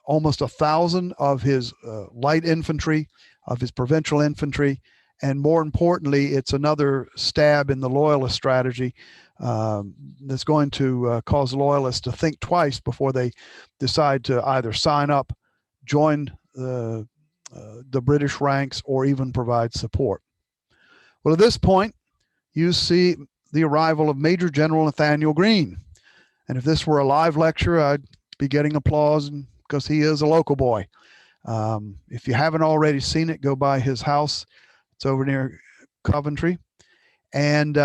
almost 1,000 of his light infantry, of his provincial infantry, and more importantly, it's another stab in the Loyalist strategy that's going to cause Loyalists to think twice before they decide to either sign up, join the British ranks, or even provide support. Well, at this point, you see the arrival of Major General Nathaniel Greene. And if this were a live lecture, I'd be getting applause because he is a local boy. If you haven't already seen it, go by his house. It's over near Coventry. And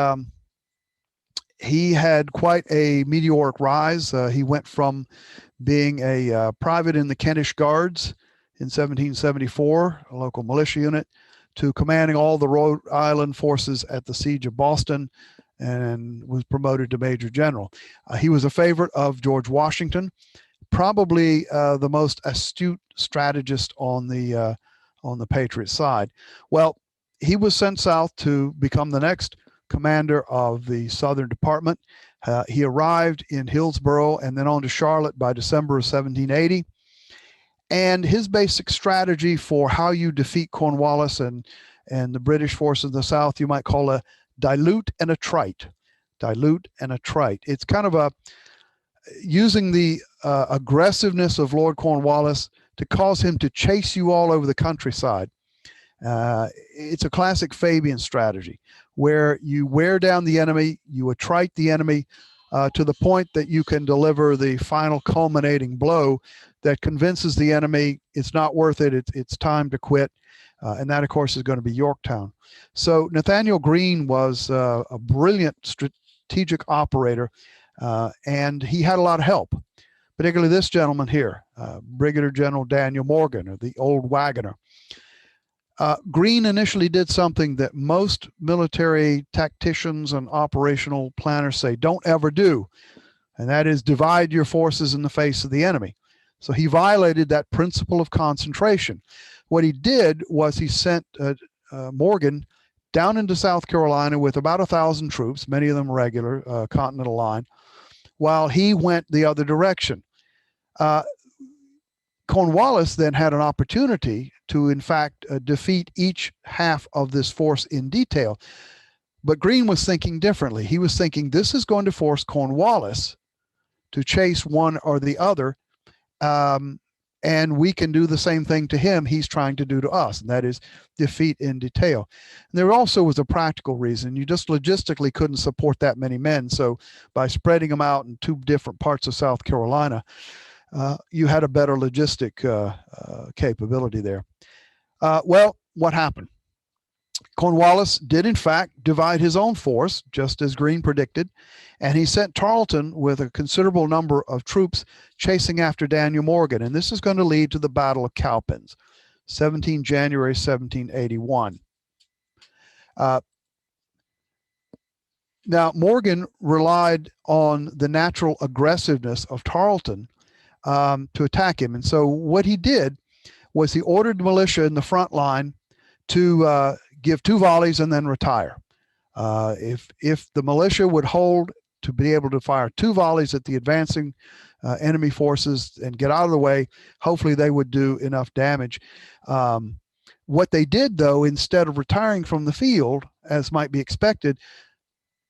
he had quite a meteoric rise. He went from being a private in the Kentish Guards in 1774, a local militia unit, to commanding all the Rhode Island forces at the Siege of Boston, and was promoted to Major General. He was a favorite of George Washington, probably the most astute strategist on the Patriot side. Well, he was sent south to become the next commander of the Southern Department. He arrived in Hillsborough and then on to Charlotte by December of 1780. And his basic strategy for how you defeat Cornwallis and the British forces in the South, you might call a dilute and a trite. Dilute and a trite. It's kind of a using the aggressiveness of Lord Cornwallis to cause him to chase you all over the countryside. It's a classic Fabian strategy where you wear down the enemy, you attrite the enemy to the point that you can deliver the final culminating blow that convinces the enemy it's not worth it, it's time to quit. And that, of course, is going to be Yorktown. So Nathaniel Greene was a brilliant strategic operator, and he had a lot of help, particularly this gentleman here, Brigadier General Daniel Morgan, or the old wagoner. Greene initially did something that most military tacticians and operational planners say don't ever do, and that is divide your forces in the face of the enemy. So he violated that principle of concentration. What he did was he sent Morgan down into South Carolina with about 1,000 troops, many of them regular Continental Line, while he went the other direction. Cornwallis then had an opportunity to, in fact, defeat each half of this force in detail. But Greene was thinking differently. He was thinking this is going to force Cornwallis to chase one or the other, and we can do the same thing to him he's trying to do to us, and that is defeat in detail. And there also was a practical reason. You just logistically couldn't support that many men, so by spreading them out in two different parts of South Carolina, you had a better logistic capability there. Well, what happened? Cornwallis did, in fact, divide his own force, just as Greene predicted, and he sent Tarleton with a considerable number of troops chasing after Daniel Morgan. And this is going to lead to the Battle of Cowpens, 17 January 1781. Now, Morgan relied on the natural aggressiveness of Tarleton to attack him. And so what he did was he ordered the militia in the front line to give 2 volleys and then retire. If the militia would hold to be able to fire 2 volleys at the advancing enemy forces and get out of the way, hopefully they would do enough damage. What they did, though, instead of retiring from the field, as might be expected,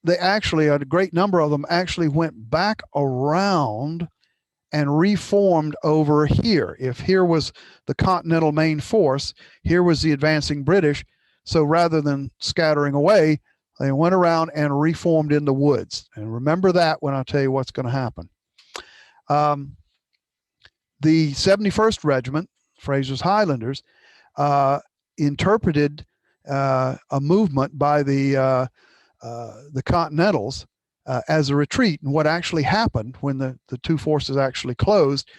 they actually, a great number of them actually went back around and reformed over here. If here was the Continental main force, here was the advancing British. So rather than scattering away, they went around and reformed in the woods. And remember that when I tell you what's going to happen. The 71st Regiment, Fraser's Highlanders, interpreted a movement by the Continentals as a retreat. And what actually happened when the two forces actually closed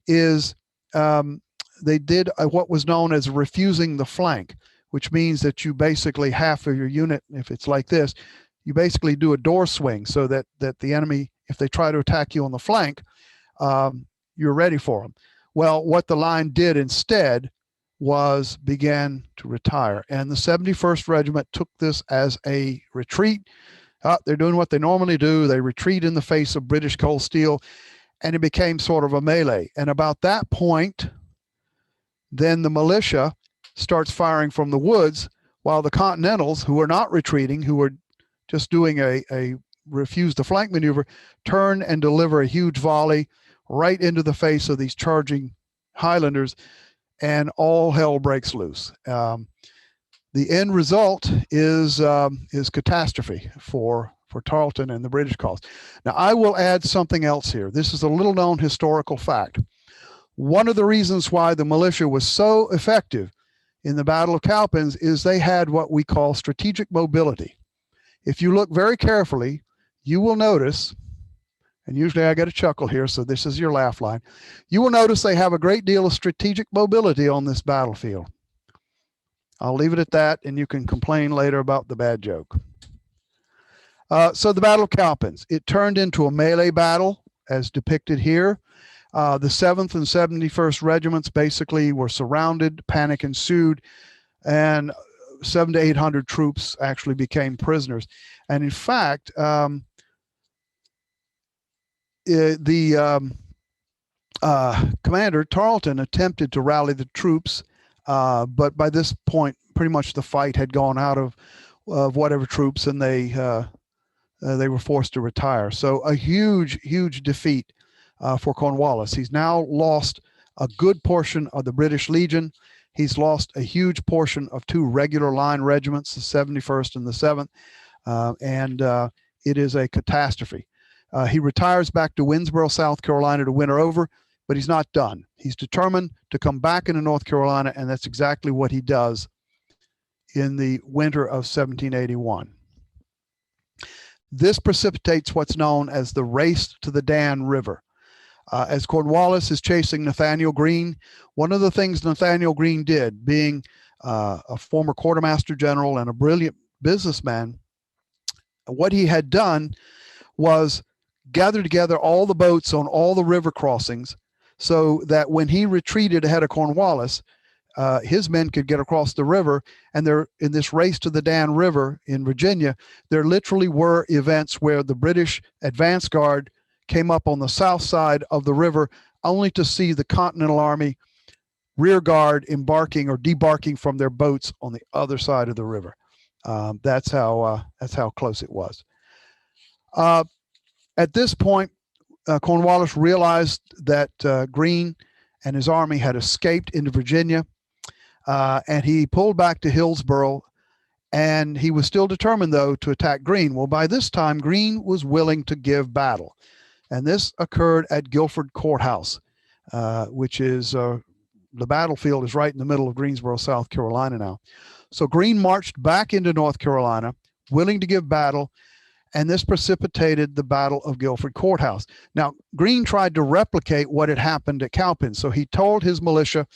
is they did what was known as refusing the flank, which means that you basically half of your unit, if it's like this, you basically do a door swing so that the enemy, if they try to attack you on the flank, you're ready for them. Well, what the line did instead was began to retire. And the 71st Regiment took this as a retreat. They're doing what they normally do. They retreat in the face of British cold steel, and it became sort of a melee. And about that point, then the militia starts firing from the woods, while the Continentals, who are not retreating, who are just doing a refuse the flank maneuver, turn and deliver a huge volley right into the face of these charging Highlanders, and all hell breaks loose. The end result is catastrophe for Tarleton and the British cause. Now, I will add something else here. This is a little known historical fact. One of the reasons why the militia was so effective in the Battle of Cowpens is they had what we call strategic mobility. If you look very carefully, you will notice, and usually I get a chuckle here, so this is your laugh line. You will notice they have a great deal of strategic mobility on this battlefield. I'll leave it at that, and you can complain later about the bad joke. So the Battle of Cowpens, it turned into a melee battle, as depicted here. The 7th and 71st Regiments basically were surrounded, panic ensued, and 700 to 800 troops actually became prisoners. And in fact, the commander, Tarleton, attempted to rally the troops, but by this point, pretty much the fight had gone out of whatever troops, and they were forced to retire. So a huge defeat for Cornwallis. He's now lost a good portion of the British Legion. He's lost a huge portion of two regular line regiments, the 71st and the 7th, and it is a catastrophe. He retires back to Winnsboro, South Carolina to winter over, but he's not done. He's determined to come back into North Carolina, and that's exactly what he does in the winter of 1781. This precipitates what's known as the race to the Dan River. As Cornwallis is chasing Nathaniel Greene, one of the things Nathaniel Greene did, being a former quartermaster general and a brilliant businessman, what he had done was gather together all the boats on all the river crossings so that when he retreated ahead of Cornwallis, his men could get across the river. And there, in this race to the Dan River in Virginia, there literally were events where the British advance guard came up on the south side of the river only to see the Continental Army rear guard embarking or debarking from their boats on the other side of the river. That's how close it was. At this point, Cornwallis realized that Greene and his army had escaped into Virginia, and he pulled back to Hillsborough, and he was still determined, though, to attack Greene. Well, by this time, Greene was willing to give battle, and this occurred at Guilford Courthouse, which is the battlefield is right in the middle of Greensboro, South Carolina now. So Greene marched back into North Carolina, willing to give battle, and this precipitated the Battle of Guilford Courthouse. Now, Greene tried to replicate what had happened at Cowpens, so he told his militia,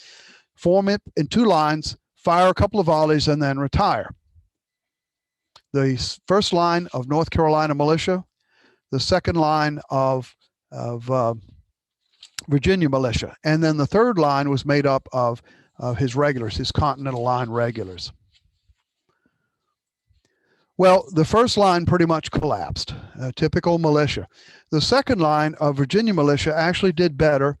form it in two lines, fire a couple of volleys, and then retire. The first line of North Carolina militia, the second line of Virginia militia, and then the third line was made up of his regulars, his Continental Line regulars. Well, the first line pretty much collapsed, typical militia. The second line of Virginia militia actually did better,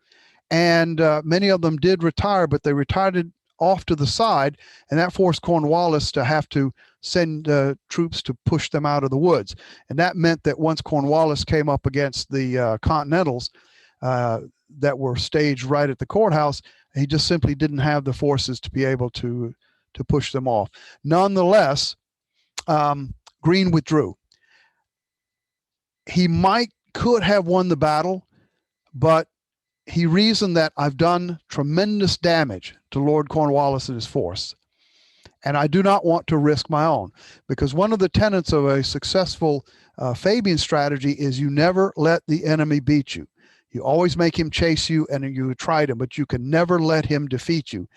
and many of them did retire, but they retired off to the side, and that forced Cornwallis to have to send troops to push them out of the woods. And that meant that once Cornwallis came up against the Continentals that were staged right at the courthouse, he just simply didn't have the forces to be able to push them off. Nonetheless, Greene withdrew. He could have won the battle, but he reasoned that I've done tremendous damage to Lord Cornwallis and his force, and I do not want to risk my own, because one of the tenets of a successful Fabian strategy is you never let the enemy beat you. You always make him chase you, and you try him, but you can never let him defeat you.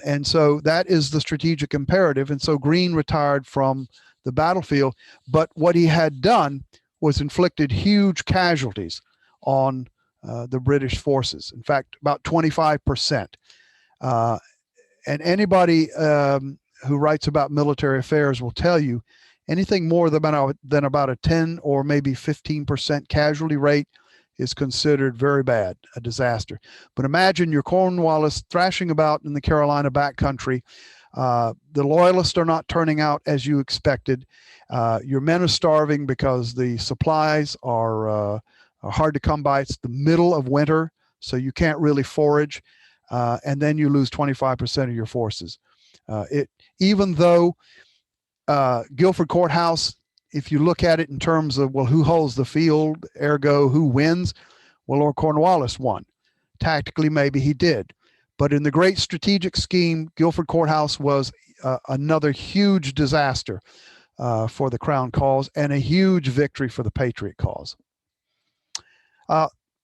And so that is the strategic imperative. And so Greene retired from the battlefield, but what he had done was inflicted huge casualties on the British forces. In fact, about 25%. And anybody who writes about military affairs will tell you anything more than about a 10 or maybe 15% casualty rate is considered very bad, a disaster. But imagine you're Cornwallis thrashing about in the Carolina backcountry. The Loyalists are not turning out as you expected. Your men are starving because the supplies are hard to come by. It's the middle of winter, so you can't really forage. And then you lose 25% of your forces. Even though Guilford Courthouse, if you look at it in terms of, well, who holds the field, ergo who wins? Well, Lord Cornwallis won. Tactically, maybe he did. But in the great strategic scheme, Guilford Courthouse was another huge disaster for the Crown cause and a huge victory for the Patriot cause.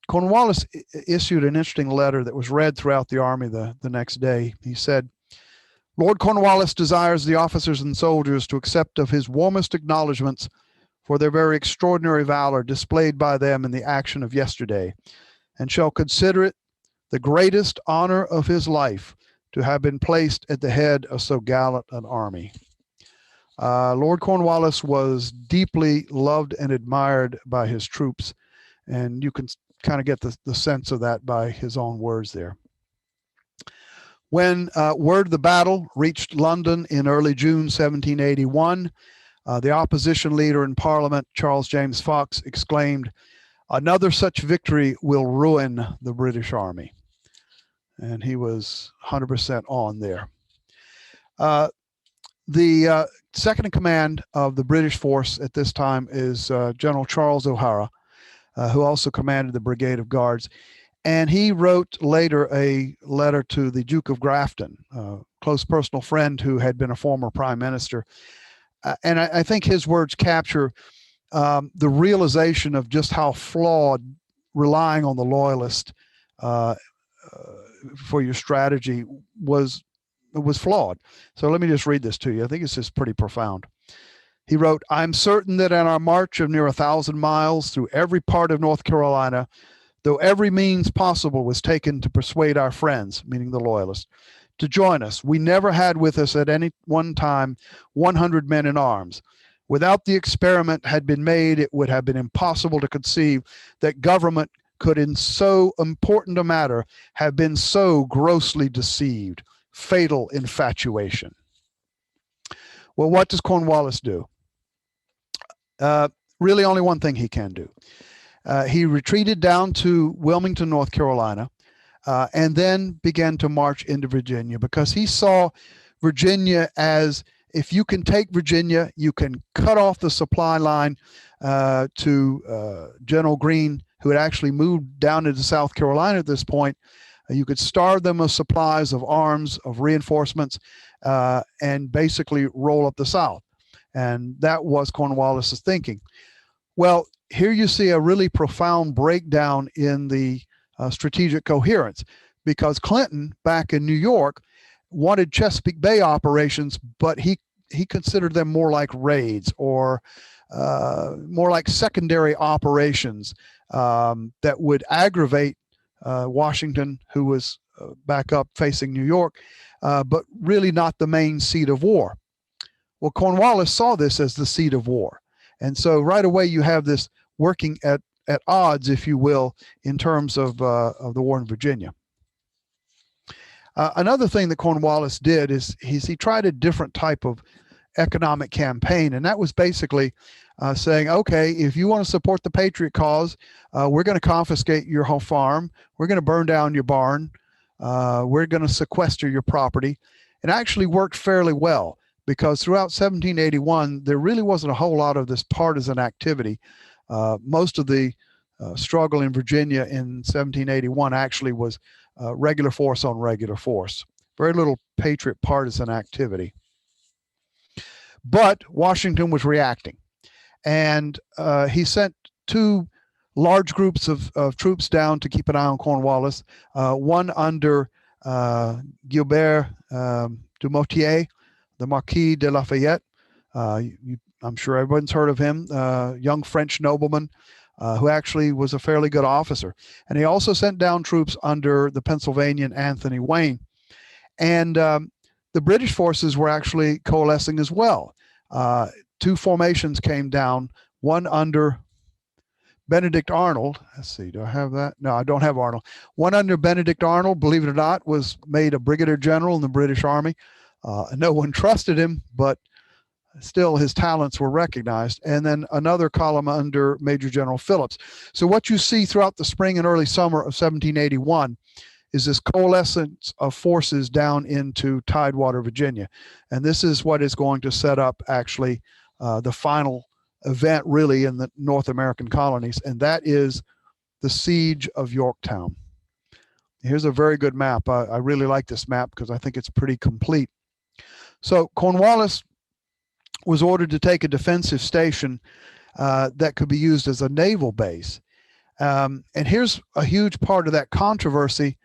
Cornwallis issued an interesting letter that was read throughout the army the next day. He said, Lord Cornwallis desires the officers and soldiers to accept of his warmest acknowledgments for their very extraordinary valor displayed by them in the action of yesterday, and shall consider it the greatest honor of his life to have been placed at the head of so gallant an army. Lord Cornwallis was deeply loved and admired by his troops, And you can kind of get the sense of that by his own words there. When word of the battle reached London in early June 1781, the opposition leader in Parliament, Charles James Fox, exclaimed, "Another such victory will ruin the British Army." And he was 100% on there. The second in command of the British force at this time is General Charles O'Hara, who also commanded the Brigade of Guards. And he wrote later a letter to the Duke of Grafton, a close personal friend who had been a former prime minister. And I think his words capture the realization of just how flawed relying on the Loyalists for your strategy was flawed. So let me just read this to you. I think it's just pretty profound. He wrote, "I'm certain that in our march of near 1,000 miles through every part of North Carolina, though every means possible was taken to persuade our friends," meaning the Loyalists, "to join us, we never had with us at any one time 100 men in arms. Without the experiment had been made, it would have been impossible to conceive that government could in so important a matter have been so grossly deceived. Fatal infatuation." Well, what does Cornwallis do? Really only one thing he can do. He retreated down to Wilmington, North Carolina, and then began to march into Virginia, because he saw Virginia as, if you can take Virginia, you can cut off the supply line to General Greene, who had actually moved down into South Carolina at this point. You could starve them of supplies, of arms, of reinforcements, and basically roll up the South. And that was Cornwallis's thinking. Well, here you see a really profound breakdown in the strategic coherence, because Clinton back in New York wanted Chesapeake Bay operations, but he considered them more like raids, or more like secondary operations that would aggravate Washington, who was back up facing New York, but really not the main seat of war. Well, Cornwallis saw this as the seat of war. And so right away you have this working at odds, if you will, in terms of the war in Virginia. Another thing that Cornwallis did is he tried a different type of economic campaign, and that was basically saying, okay, if you want to support the Patriot cause, we're going to confiscate your whole farm, we're going to burn down your barn, we're going to sequester your property. It actually worked fairly well, because throughout 1781, there really wasn't a whole lot of this partisan activity. Most of the struggle in Virginia in 1781 actually was regular force on regular force. Very little Patriot partisan activity. But Washington was reacting, and he sent two large groups of troops down to keep an eye on Cornwallis, one under Gilbert du Motier, the Marquis de Lafayette. I'm sure everyone's heard of him, young French nobleman who actually was a fairly good officer. And he also sent down troops under the Pennsylvanian Anthony Wayne. And the British forces were actually coalescing as well. Two formations came down, one under Benedict Arnold. Let's see, do I have that? No, I don't have Arnold. One under Benedict Arnold, believe it or not, was made a brigadier general in the British Army. No one trusted him, but still his talents were recognized. And then another column under Major General Phillips. So what you see throughout the spring and early summer of 1781 is this coalescence of forces down into Tidewater, Virginia. And this is what is going to set up actually the final event really in the North American colonies, and that is the Siege of Yorktown. Here's a very good map. I really like this map because I think it's pretty complete. So Cornwallis was ordered to take a defensive station that could be used as a naval base. And here's a huge part of that controversy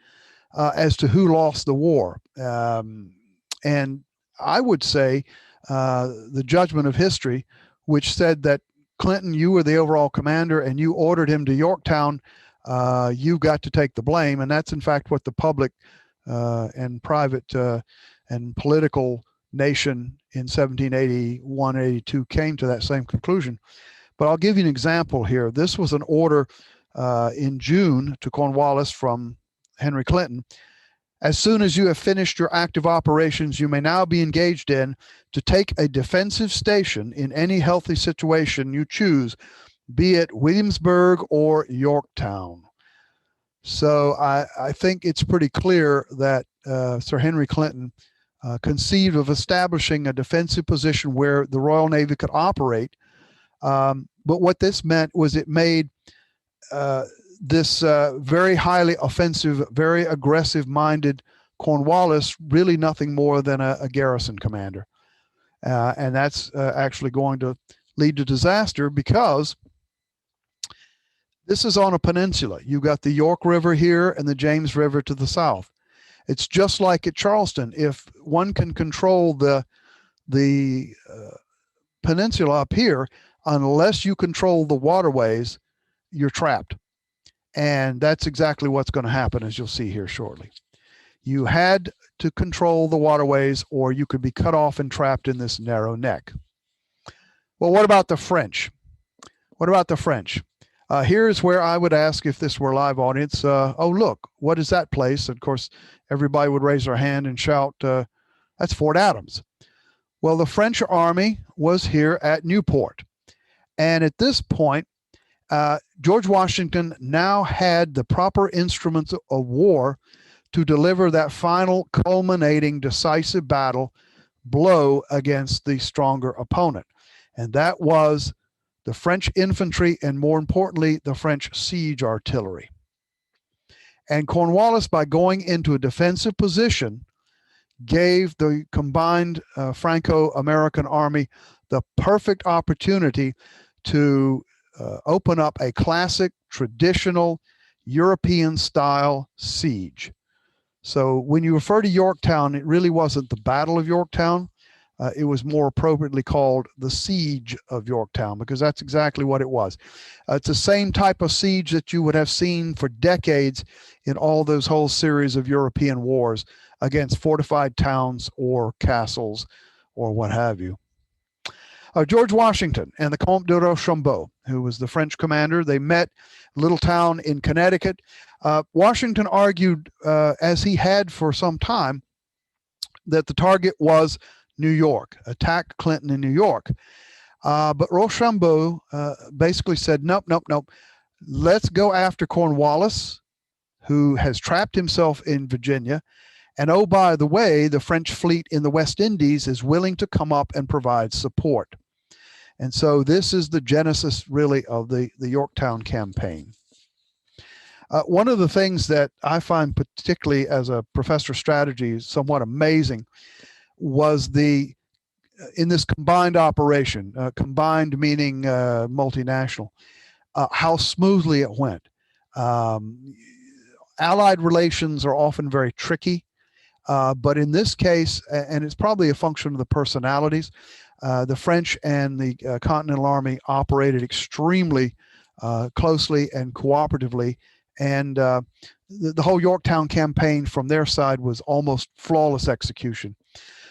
as to who lost the war. And I would say the judgment of history, which said that Clinton, you were the overall commander and you ordered him to Yorktown, you've got to take the blame. And that's in fact what the public and private and political nation in 1781-82 came to that same conclusion. But I'll give you an example here. This was an order in June to Cornwallis from Henry Clinton. As soon as you have finished your active operations, you may now be engaged in to take a defensive station in any healthy situation you choose, be it Williamsburg or Yorktown. So I think it's pretty clear that Sir Henry Clinton conceived of establishing a defensive position where the Royal Navy could operate. But what this meant was it made this very highly offensive, very aggressive-minded Cornwallis really nothing more than a garrison commander. And that's actually going to lead to disaster, because this is on a peninsula. You've got the York River here and the James River to the south. It's just like at Charleston. If one can control the peninsula up here, unless you control the waterways, you're trapped. And that's exactly what's going to happen, as you'll see here shortly. You had to control the waterways, or you could be cut off and trapped in this narrow neck. Well, what about the French? What about the French? Here's where I would ask, if this were a live audience, oh, look, what is that place? Of course, everybody would raise their hand and shout, that's Fort Adams. Well, the French army was here at Newport. And at this point, George Washington now had the proper instruments of war to deliver that final culminating decisive battle blow against the stronger opponent. And that was the French infantry, and more importantly, the French siege artillery. And Cornwallis, by going into a defensive position, gave the combined Franco-American army the perfect opportunity to open up a classic, traditional, European-style siege. So when you refer to Yorktown, it really wasn't the Battle of Yorktown. It was more appropriately called the Siege of Yorktown, because that's exactly what it was. It's the same type of siege that you would have seen for decades in all those whole series of European wars against fortified towns or castles or what have you. George Washington and the Comte de Rochambeau, who was the French commander, they met a little town in Connecticut. Washington argued, as he had for some time, that the target was New York, attack Clinton in New York. But Rochambeau basically said, nope, nope, nope. Let's go after Cornwallis, who has trapped himself in Virginia. And oh, by the way, the French fleet in the West Indies is willing to come up and provide support. And so this is the genesis, really, of the Yorktown campaign. One of the things that I find, particularly as a professor of strategy, somewhat amazing was in this combined operation, combined meaning multinational, how smoothly it went. Allied relations are often very tricky, but in this case, and it's probably a function of the personalities, the French and the Continental Army operated extremely closely and cooperatively, and the whole Yorktown campaign from their side was almost flawless execution.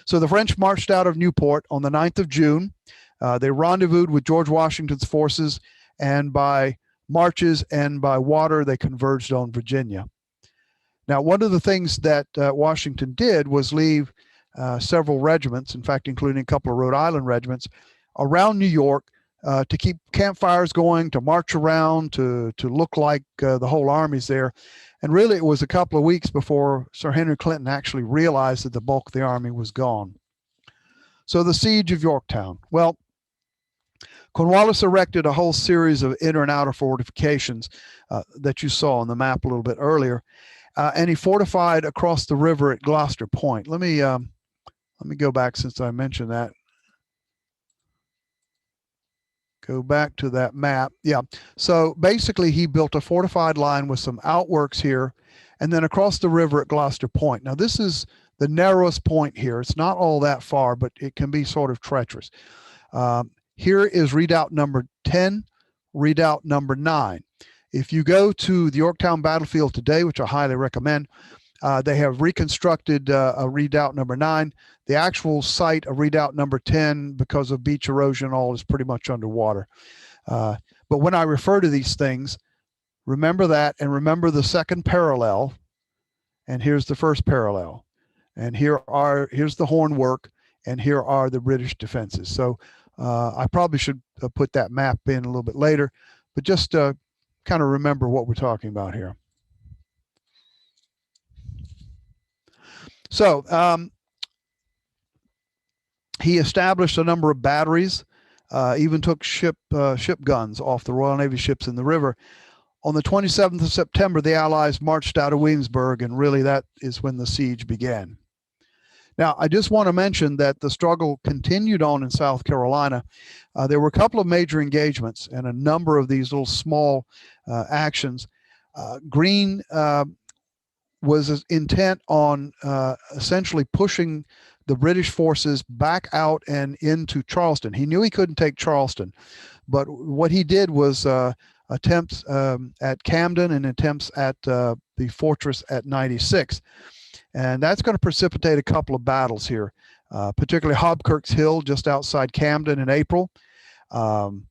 So the French marched out of Newport on the 9th of June. They rendezvoused with George Washington's forces, and by marches and by water, they converged on Virginia. Now, one of the things that Washington did was leave several regiments, in fact, including a couple of Rhode Island regiments, around New York to keep campfires going, to march around, to look like the whole army's there. And really, it was a couple of weeks before Sir Henry Clinton actually realized that the bulk of the army was gone. So the Siege of Yorktown. Well, Cornwallis erected a whole series of inner and outer fortifications that you saw on the map a little bit earlier. And he fortified across the river at Gloucester Point. Let me go back, since I mentioned that. Go back to that map. Yeah. So basically, he built a fortified line with some outworks here, and then across the river at Gloucester Point. Now, this is the narrowest point here. It's not all that far, but it can be sort of treacherous. Here is redoubt number 10, redoubt number 9. If you go to the Yorktown battlefield today, which I highly recommend, they have reconstructed a redoubt number 9. The actual site of redoubt number 10, because of beach erosion and all, is pretty much underwater. But when I refer to these things, Remember that, and remember the second parallel. And here's the first parallel. And here's the horn work, and here are the British defenses. So I probably should put that map in a little bit later, but just kind of remember what we're talking about here. So he established a number of batteries, even took ship guns off the Royal Navy ships in the river. On the 27th of September, the Allies marched out of Williamsburg, and really that is when the siege began. Now, I just want to mention that the struggle continued on in South Carolina. There were a couple of major engagements and a number of these little small actions. Greene was intent on essentially pushing the British forces back out and into Charleston. He knew he couldn't take Charleston, but what he did was attempts at Camden and attempts at the fortress at 96. And that's going to precipitate a couple of battles here, particularly Hobkirk's Hill just outside Camden in April, and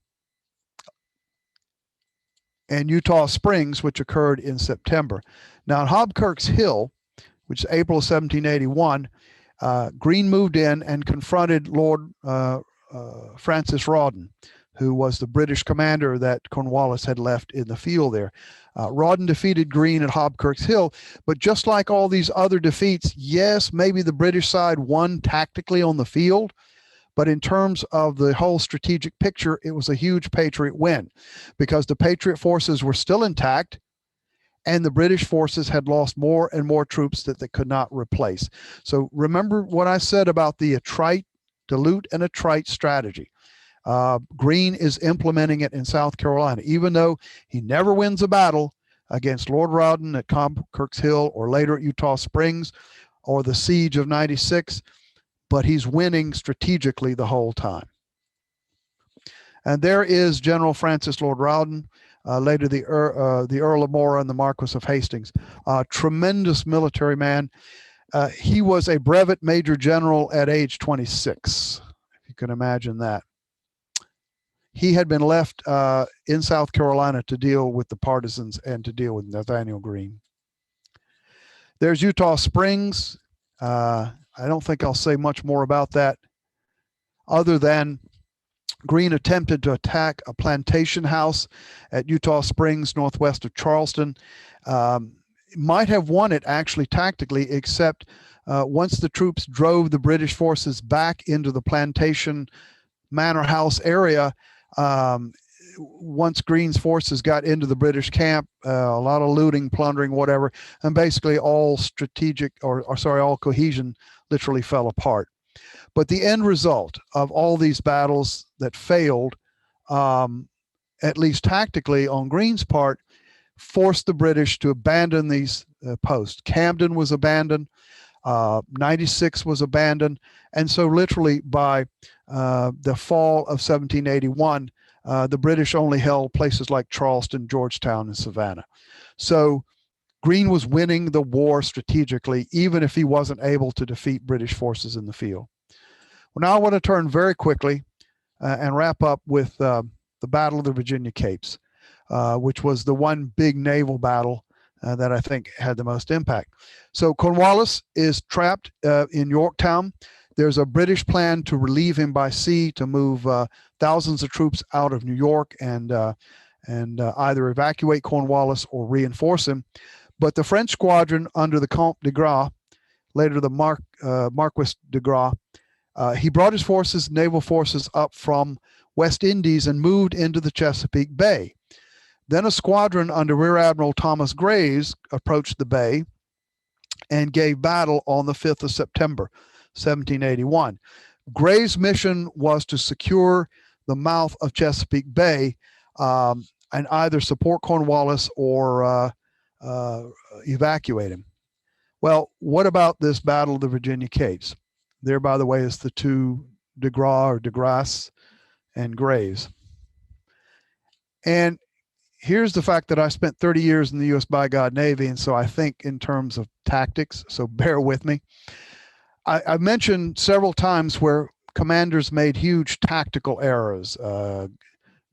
Eutaw Springs, which occurred in September. Now, at Hobkirk's Hill, which is April of 1781, Greene moved in and confronted Lord Francis Rawdon, who was the British commander that Cornwallis had left in the field there. Rawdon defeated Greene at Hobkirk's Hill, but just like all these other defeats, yes, maybe the British side won tactically on the field, but in terms of the whole strategic picture, it was a huge Patriot win because the Patriot forces were still intact and the British forces had lost more and more troops that they could not replace. So remember what I said about the attrite, dilute, and attrite strategy. Greene is implementing it in South Carolina, even though he never wins a battle against Lord Rawdon at Hobkirk's Hill or later at Eutaw Springs or the Siege of 96, but he's winning strategically the whole time. And there is General Francis Lord Rawdon, later the Earl of Morra and the Marquis of Hastings. Tremendous military man. He was a brevet major general at age 26, if you can imagine that. He had been left in South Carolina to deal with the partisans and to deal with Nathaniel Greene. There's Eutaw Springs. I don't think I'll say much more about that other than Greene attempted to attack a plantation house at Eutaw Springs, northwest of Charleston. Might have won it actually tactically, except once the troops drove the British forces back into the plantation manor house area, once Greene's forces got into the British camp, a lot of looting, plundering, whatever, and basically all strategic all cohesion literally fell apart. But the end result of all these battles that failed, at least tactically on Greene's part, forced the British to abandon these posts. Camden was abandoned, 96 was abandoned, and so literally by the fall of 1781, the British only held places like Charleston, Georgetown, and Savannah. So Greene was winning the war strategically, even if he wasn't able to defeat British forces in the field. Well, now I want to turn very quickly and wrap up with the Battle of the Virginia Capes, which was the one big naval battle that I think had the most impact. So Cornwallis is trapped in Yorktown. There's a British plan to relieve him by sea, to move thousands of troops out of New York and either evacuate Cornwallis or reinforce him. But the French squadron under the Comte de Gras, later the Marquis de Gras, he brought his forces, naval forces, up from West Indies and moved into the Chesapeake Bay. Then a squadron under Rear Admiral Thomas Graves approached the bay and gave battle on the 5th of September, 1781. Graves' mission was to secure the mouth of Chesapeake Bay and either support Cornwallis or evacuate him. Well, what about this Battle of the Virginia Capes? There, by the way, is the two de Gras or de Grasse and Graves. And here's the fact that I spent 30 years in the U.S. by God Navy, and so I think in terms of tactics, so bear with me. I mentioned several times where commanders made huge tactical errors,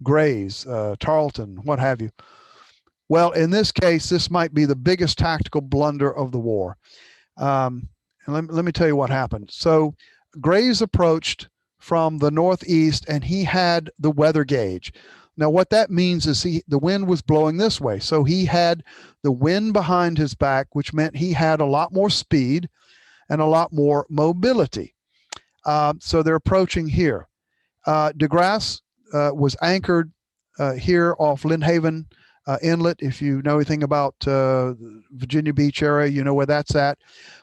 Graves, Tarleton, what have you. Well, in this case, this might be the biggest tactical blunder of the war. And let me tell you what happened. So Graves approached from the northeast, and he had the weather gauge. Now, what that means is the wind was blowing this way. So he had the wind behind his back, which meant he had a lot more speed and a lot more mobility. So they're approaching here. De Grasse was anchored here off Lynnhaven Inlet. If you know anything about Virginia Beach area, you know where that's at.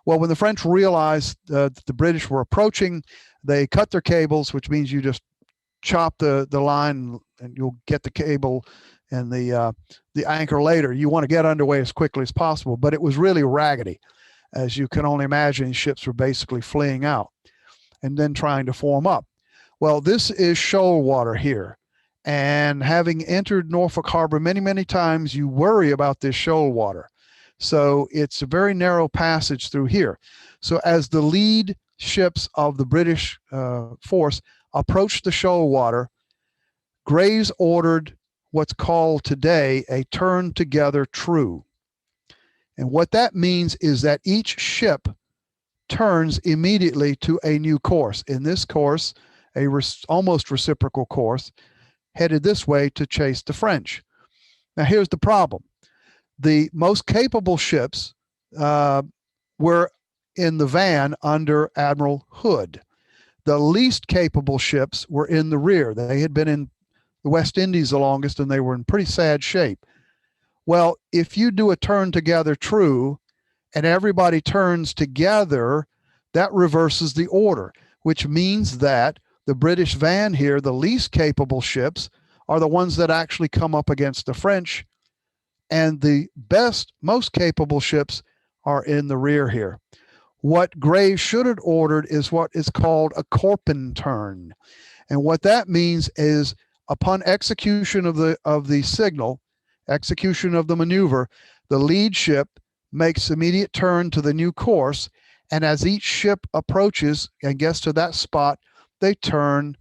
Well, when the French realized that the British were approaching, they cut their cables, which means you just chop the line and you'll get the cable and the anchor later. You want to get underway as quickly as possible, but it was really raggedy. As you can only imagine, ships were basically fleeing out and then trying to form up. Well, this is shoal water here. And having entered Norfolk Harbor many, many times, you worry about this shoal water. So it's a very narrow passage through here. So as the lead ships of the British force approached the shoal water, Graves ordered what's called today a turn together true. And what that means is that each ship turns immediately to a new course. In this course, almost reciprocal course, headed this way to chase the French. Now, here's the problem. The most capable ships were in the van under Admiral Hood. The least capable ships were in the rear. They had been in the West Indies the longest, and they were in pretty sad shape. Well, if you do a turn together true and everybody turns together, that reverses the order, which means that the British van here, the least capable ships, are the ones that actually come up against the French, and the best, most capable ships are in the rear here. What Graves should have ordered is what is called a Korpen turn. And what that means is upon execution of the signal, execution of the maneuver, the lead ship makes immediate turn to the new course, and as each ship approaches and gets to that spot, they turn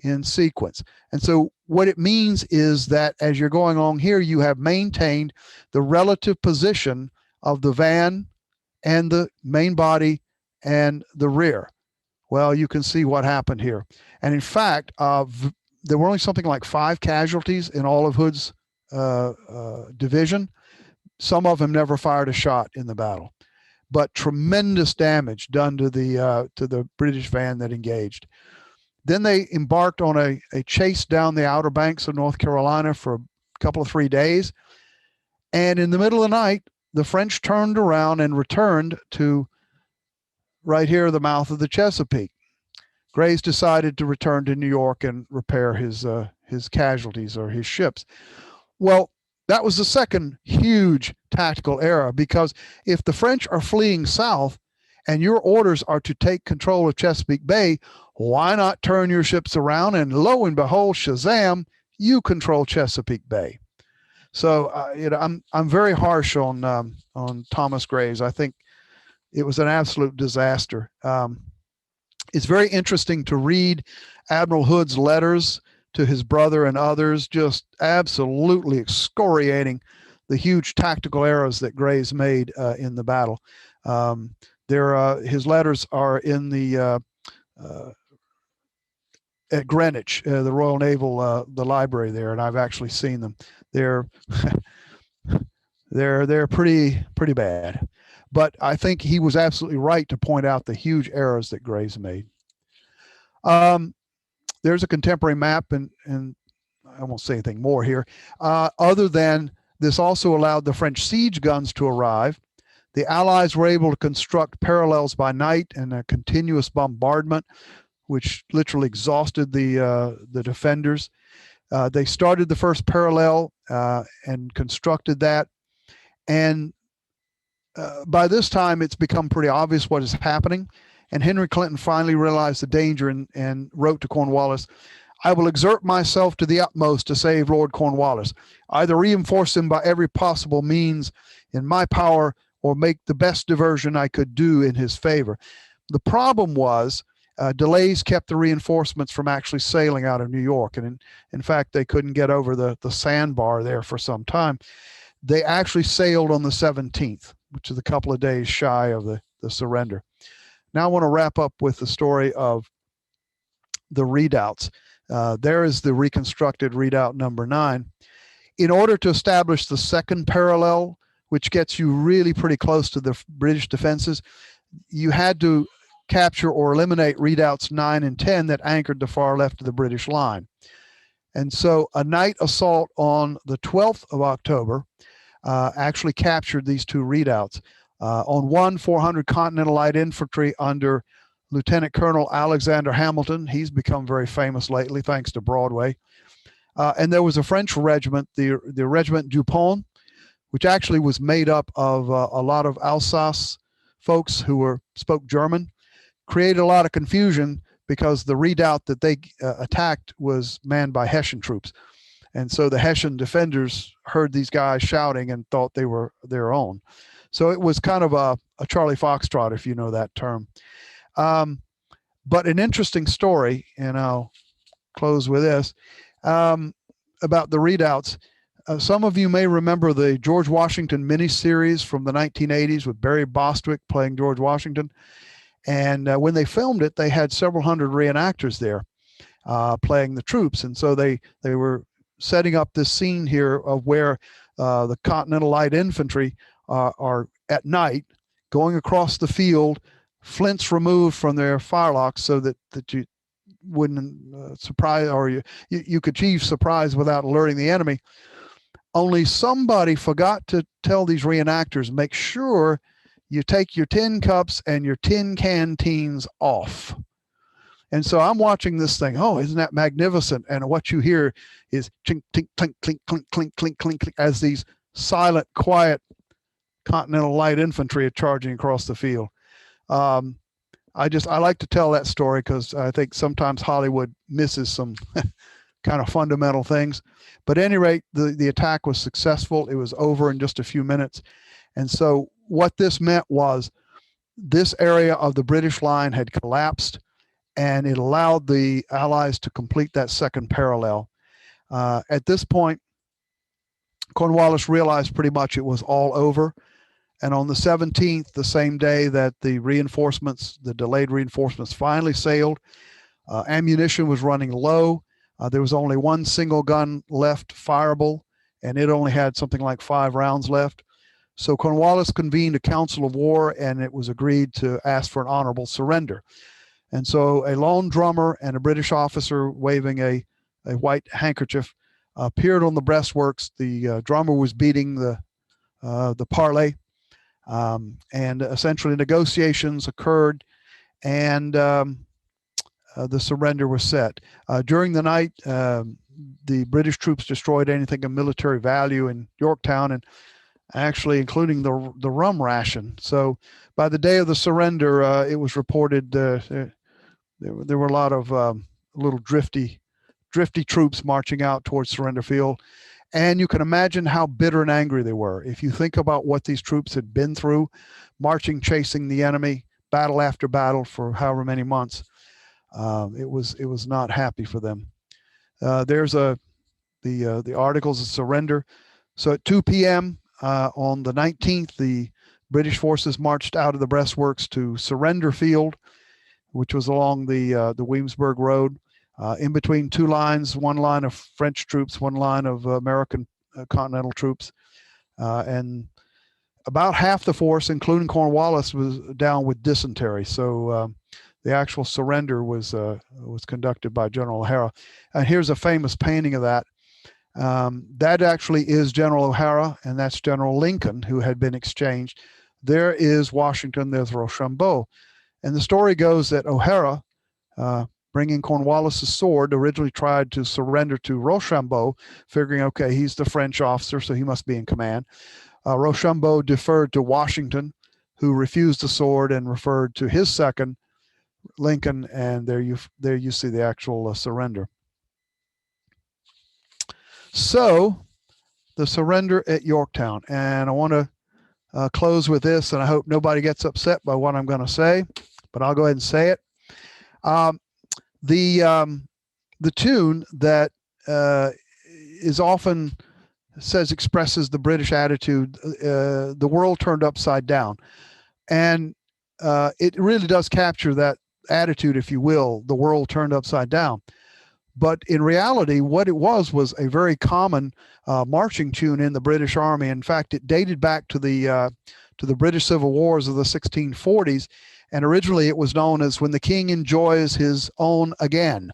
in sequence. And so what it means is that as you're going along here, you have maintained the relative position of the van and the main body and the rear. Well, you can see what happened here. And in fact, there were only something like 5 casualties in all of Hood's division. Some of them never fired a shot in the battle, but tremendous damage done to the British van that engaged. Then they embarked on a chase down the Outer Banks of North Carolina for a couple of 3 days. And in the middle of the night, the French turned around and returned to right here, the mouth of the Chesapeake. Graves decided to return to New York and repair his casualties or his ships. Well, that was the second huge tactical error, because if the French are fleeing south and your orders are to take control of Chesapeake Bay, why not turn your ships around and lo and behold, shazam, you control Chesapeake Bay. So I'm very harsh on Thomas Graves. I think it was an absolute disaster. It's very interesting to read Admiral Hood's letters to his brother and others, just absolutely excoriating the huge tactical errors that Graves made in the battle. His letters are in the at Greenwich, the Royal Naval, the library there, and I've actually seen them. They're they're pretty bad. But I think he was absolutely right to point out the huge errors that Graves made. There's a contemporary map, and I won't say anything more here, other than this also allowed the French siege guns to arrive. The Allies were able to construct parallels by night and a continuous bombardment, which literally exhausted the defenders. They started the first parallel and constructed that. And by this time, it's become pretty obvious what is happening. And Henry Clinton finally realized the danger and wrote to Cornwallis, "I will exert myself to the utmost to save Lord Cornwallis, either reinforce him by every possible means in my power or make the best diversion I could do in his favor." The problem was delays kept the reinforcements from actually sailing out of New York. And in fact, they couldn't get over the sandbar there for some time. They actually sailed on the 17th, which is a couple of days shy of the surrender. Now I want to wrap up with the story of the redoubts. There is the reconstructed redoubt number 9. In order to establish the second parallel, which gets you really pretty close to the British defenses, you had to capture or eliminate redoubts 9 and 10 that anchored the far left of the British line. And so a night assault on the 12th of October actually captured these 2 redoubts. On one, 400 Continental Light Infantry under Lieutenant Colonel Alexander Hamilton. He's become very famous lately thanks to Broadway. And there was a French regiment, the Regiment Dupont, which actually was made up of a lot of Alsace folks who spoke German, created a lot of confusion because the redoubt that they attacked was manned by Hessian troops. And so the Hessian defenders heard these guys shouting and thought they were their own. So it was kind of a Charlie Foxtrot, if you know that term. But an interesting story, and I'll close with this, about the redoubts. Some of you may remember the George Washington miniseries from the 1980s with Barry Bostwick playing George Washington. And when they filmed it, they had several hundred reenactors there playing the troops. And so they were setting up this scene here of where the Continental Light Infantry are at night going across the field, flints removed from their firelocks so that you wouldn't surprise, or you could achieve surprise without alerting the enemy. Only somebody forgot to tell these reenactors, make sure you take your tin cups and your tin canteens off. And so I'm watching this thing. Oh, isn't that magnificent? And what you hear is chink, tink, clink, clink, clink, clink, clink, clink, clink, as these silent, quiet Continental Light Infantry are charging across the field. I like to tell that story because I think sometimes Hollywood misses some kind of fundamental things. But at any rate, the attack was successful. It was over in just a few minutes. And so what this meant was this area of the British line had collapsed, and it allowed the Allies to complete that second parallel. At this point, Cornwallis realized pretty much it was all over. And on the 17th, the same day that the reinforcements, the delayed reinforcements finally sailed, ammunition was running low. There was only one single gun left fireable, and it only had something like 5 rounds left. So Cornwallis convened a council of war, and it was agreed to ask for an honorable surrender. And so a lone drummer and a British officer waving a white handkerchief appeared on the breastworks. The drummer was beating the parley, and essentially negotiations occurred, and the surrender was set. During the night, the British troops destroyed anything of military value in Yorktown, and actually including the rum ration. So by the day of the surrender, it was reported there were a lot of little drifty troops marching out towards surrender field. And you can imagine how bitter and angry they were. If you think about what these troops had been through, marching, chasing the enemy, battle after battle for however many months, it was not happy for them. There's the articles of surrender. So at 2 p.m. On the 19th, the British forces marched out of the breastworks to Surrender Field, which was along the Williamsburg Road, in between 2 lines, one line of French troops, one line of American Continental troops. And about half the force, including Cornwallis, was down with dysentery. So the actual surrender was conducted by General O'Hara. And here's a famous painting of that. That actually is General O'Hara, and that's General Lincoln, who had been exchanged. There is Washington, there's Rochambeau. And the story goes that O'Hara, bringing Cornwallis's sword, originally tried to surrender to Rochambeau, figuring, okay, he's the French officer, so he must be in command. Rochambeau deferred to Washington, who refused the sword and referred to his second, Lincoln, and there you see the actual surrender. So the surrender at Yorktown, and I want to close with this, and I hope nobody gets upset by what I'm going to say, but I'll go ahead and say it. The tune that is often says expresses the British attitude, the world turned upside down. And it really does capture that attitude, if you will, the world turned upside down. But in reality, what it was a very common marching tune in the British Army. In fact, it dated back to the British Civil Wars of the 1640s, and originally it was known as "When the King Enjoys His Own Again,"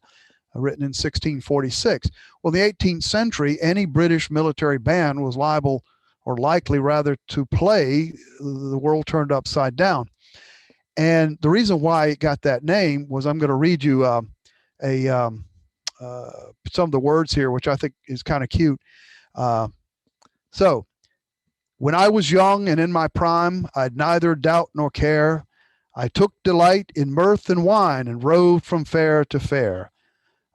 written in 1646. Well, in the 18th century, any British military band was liable, or likely rather, to play "The World Turned Upside Down." And the reason why it got that name was, I'm going to read you some of the words here, which I think is kind of cute. So, when I was young and in my prime, I'd neither doubt nor care. I took delight in mirth and wine and roved from fair to fair.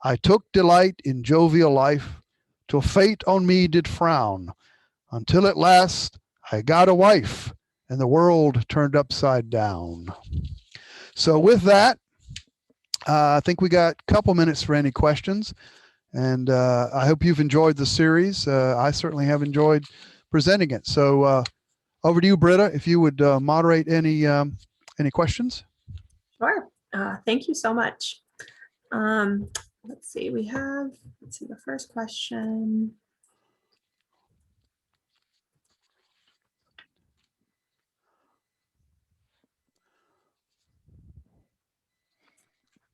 I took delight in jovial life till fate on me did frown, until at last I got a wife and the world turned upside down. So with that, I think we got a couple minutes for any questions, and I hope you've enjoyed the series. I certainly have enjoyed presenting it. So over to you, Britta, if you would moderate any questions. Sure. Thank you so much. Let's see, the first question.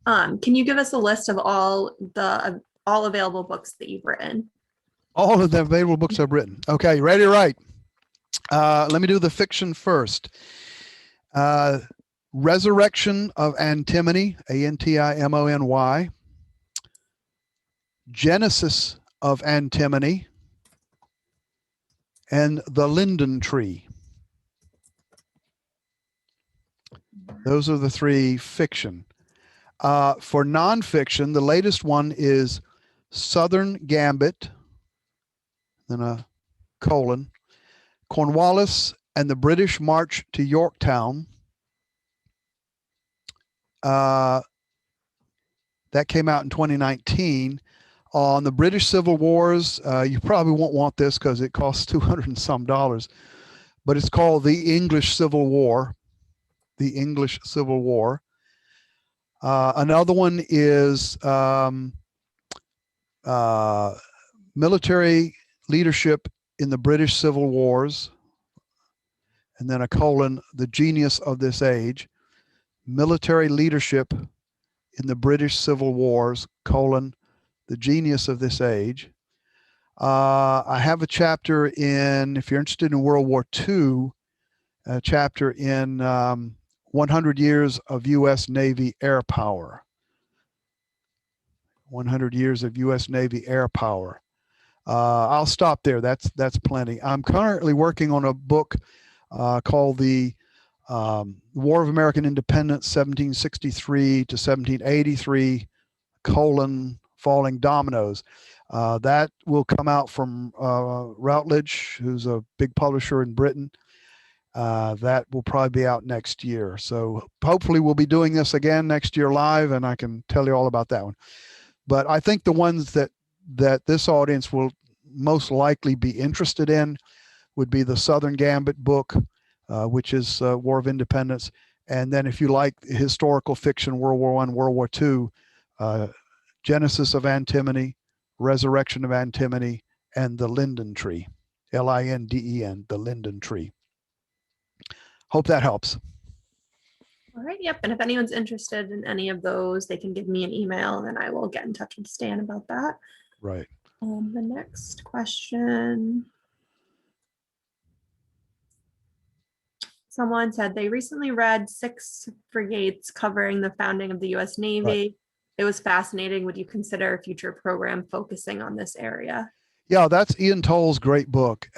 Can you give us a list of all available books that you've written? All of the available books I've written. Okay, ready to write. Let me do the fiction first. Resurrection of Antimony, Antimony. Genesis of Antimony, and The Linden Tree. Those are the three fiction. For nonfiction, the latest one is Southern Gambit, then a colon, Cornwallis and the British March to Yorktown. That came out in 2019. On the British Civil Wars, you probably won't want this because it costs $200 and some, but it's called The English Civil War. The English Civil War. Another one is Military Leadership in the British Civil Wars, and then a colon, The Genius of This Age. Military Leadership in the British Civil Wars, colon, The Genius of This Age. I have a chapter in, if you're interested in World War II, a chapter in 100 Years of U.S. Navy Air Power. 100 Years of U.S. Navy Air Power. I'll stop there. That's plenty. I'm currently working on a book called The War of American Independence, 1763 to 1783, colon, Falling Dominoes. That will come out from Routledge, who's a big publisher in Britain. That will probably be out next year. So hopefully we'll be doing this again next year live, and I can tell you all about that one. But I think the ones that this audience will most likely be interested in would be the Southern Gambit book, which is War of Independence. And then if you like historical fiction, World War I, World War II, Genesis of Antimony, Resurrection of Antimony, and The Linden Tree, Linden, The Linden Tree. Hope that helps. All right, yep. And if anyone's interested in any of those, they can give me an email and I will get in touch with Stan about that. Right. The next question. Someone said they recently read 6 frigates covering the founding of the U.S. Navy. Right. It was fascinating. Would you consider a future program focusing on this area? Yeah, that's Ian Toll's great book.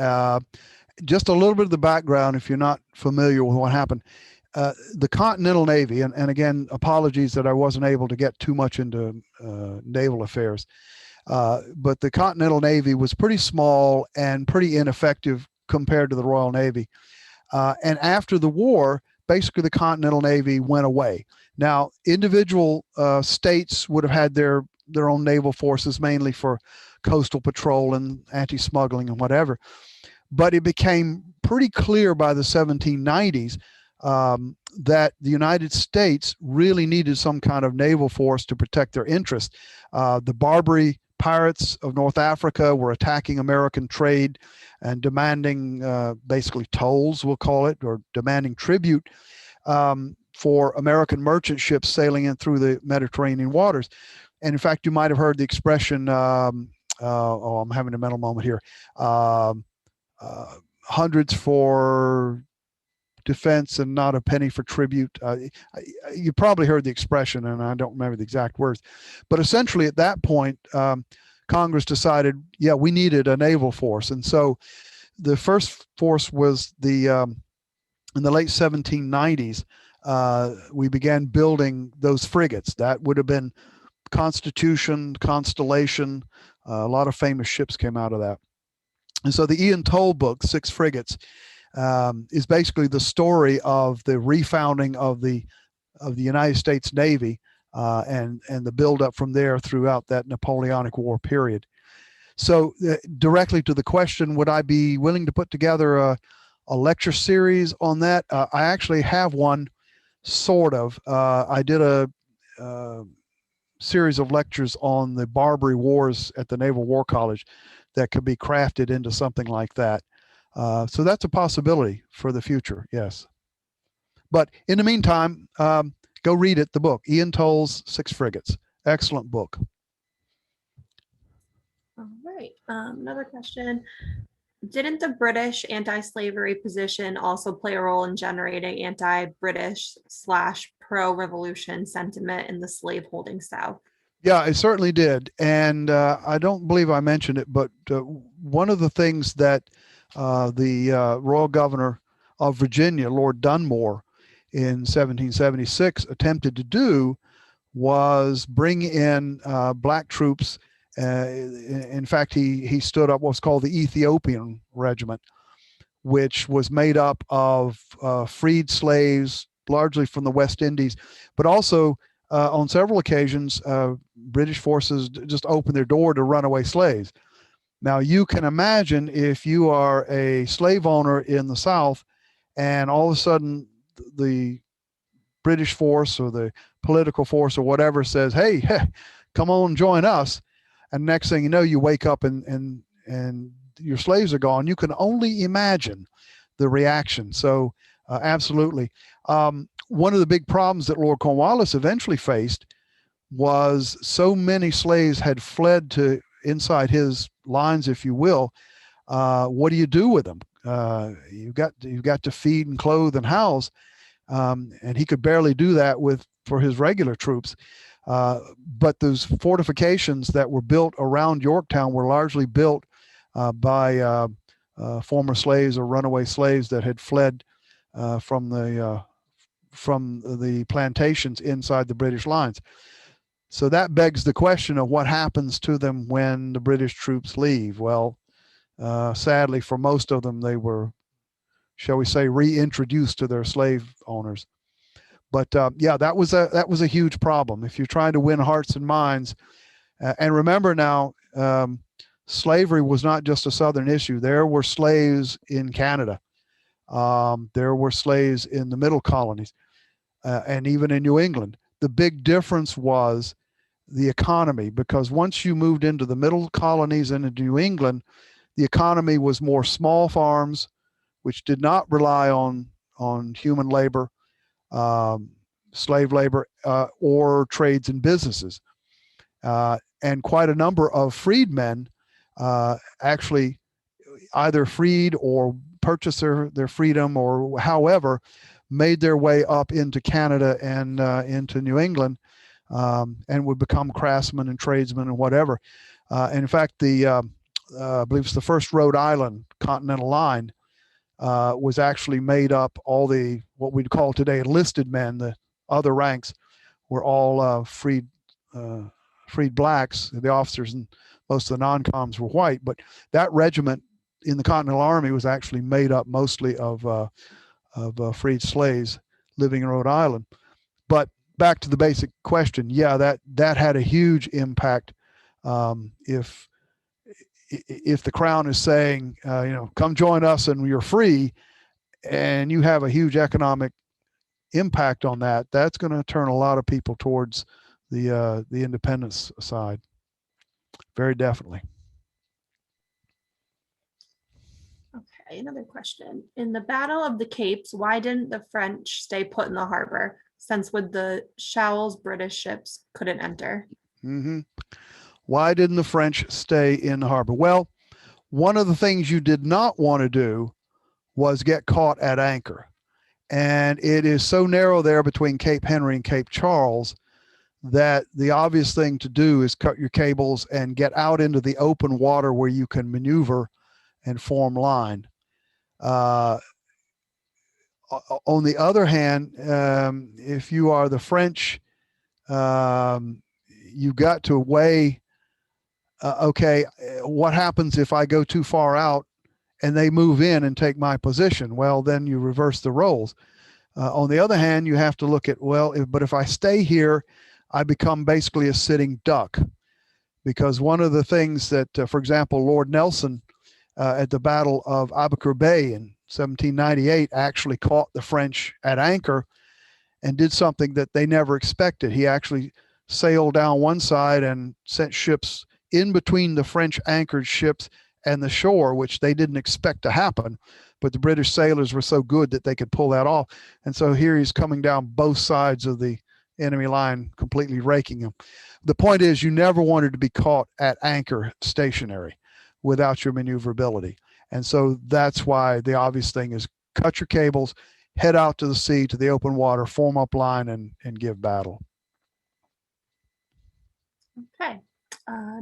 Just a little bit of the background, if you're not familiar with what happened. The Continental Navy, and again, apologies that I wasn't able to get too much into naval affairs, but the Continental Navy was pretty small and pretty ineffective compared to the Royal Navy. And after the war, basically the Continental Navy went away. Now, individual states would have had their own naval forces, mainly for coastal patrol and anti-smuggling and whatever. But it became pretty clear by the 1790s that the United States really needed some kind of naval force to protect their interests. The Barbary pirates of North Africa were attacking American trade and demanding basically tolls, we'll call it, or demanding tribute for American merchant ships sailing in through the Mediterranean waters. And in fact, you might have heard the expression, I'm having a mental moment here, hundreds for defense and not a penny for tribute. You probably heard the expression, and I don't remember the exact words. But essentially at that point, Congress decided, yeah, we needed a naval force. And so the first force was in the late 1790s, we began building those frigates. That would have been Constitution, Constellation. A lot of famous ships came out of that. And so the Ian Toll book, Six Frigates, is basically the story of the refounding of the United States Navy and the buildup from there throughout that Napoleonic War period. So directly to the question, would I be willing to put together a lecture series on that? I actually have one, sort of. I did a series of lectures on the Barbary Wars at the Naval War College that could be crafted into something like that. So that's a possibility for the future, yes. But in the meantime, go read it, the book, Ian Toll's Six Frigates. Excellent book. All right, another question. Didn't the British anti-slavery position also play a role in generating anti-British / pro-revolution sentiment in the slaveholding South? Yeah, it certainly did. And I don't believe I mentioned it, but one of the things that the Royal Governor of Virginia, Lord Dunmore, in 1776 attempted to do was bring in black troops. In fact, he stood up what's called the Ethiopian Regiment, which was made up of freed slaves, largely from the West Indies, but also on several occasions, British forces just opened their door to runaway slaves. Now, you can imagine if you are a slave owner in the South and all of a sudden the British force or the political force or whatever says, hey, come on, join us. And next thing you know, you wake up and your slaves are gone. You can only imagine the reaction. So absolutely. One of the big problems that Lord Cornwallis eventually faced was so many slaves had fled to inside his lines, if you will. What do you do with them? You've got to feed and clothe and house, and he could barely do that for his regular troops. But those fortifications that were built around Yorktown were largely built by former slaves or runaway slaves that had fled from the plantations inside the British lines. So that begs the question of what happens to them when the British troops leave. Well, sadly, for most of them, they were, shall we say, reintroduced to their slave owners. But yeah, that was a huge problem. If you're trying to win hearts and minds, and remember now, slavery was not just a Southern issue. There were slaves in Canada. There were slaves in the middle colonies, and even in New England. The big difference was the economy, because once you moved into the middle colonies and into New England, the economy was more small farms, which did not rely on human labor, slave labor, or trades and businesses. And quite a number of freedmen actually either freed or purchased their freedom, or however, made their way up into Canada and into New England, and would become craftsmen and tradesmen and whatever. And in fact, I believe it's the first Rhode Island Continental Line was actually made up, all the, what we'd call today enlisted men, the other ranks were all freed blacks. The officers and most of the non-coms were white, but that regiment in the Continental Army was actually made up mostly of freed slaves living in Rhode Island. But back to the basic question, yeah, that had a huge impact. If if the Crown is saying, come join us and you're free, and you have a huge economic impact on that, that's going to turn a lot of people towards the independence side. Very definitely. Okay, another question. In the Battle of the Capes, why didn't the French stay put in the harbor, since with the Shoals, British ships couldn't enter? Mm-hmm. Why didn't the French stay in the harbor? Well, one of the things you did not want to do was get caught at anchor. And it is so narrow there between Cape Henry and Cape Charles that the obvious thing to do is cut your cables and get out into the open water where you can maneuver and form line. On the other hand, if you are the French, you've got to weigh, okay, what happens if I go too far out and they move in and take my position? Well, then you reverse the roles. On the other hand, you have to look at, but if I stay here, I become basically a sitting duck. Because one of the things that, for example, Lord Nelson at the Battle of Aboukir Bay in 1798 actually caught the French at anchor and did something that they never expected. He actually sailed down one side and sent ships in between the French anchored ships and the shore, which they didn't expect to happen. But the British sailors were so good that they could pull that off. And so here he's coming down both sides of the enemy line, completely raking them. The point is, you never wanted to be caught at anchor stationary without your maneuverability. And so that's why the obvious thing is cut your cables, head out to the sea, to the open water, form up line, and give battle. Okay,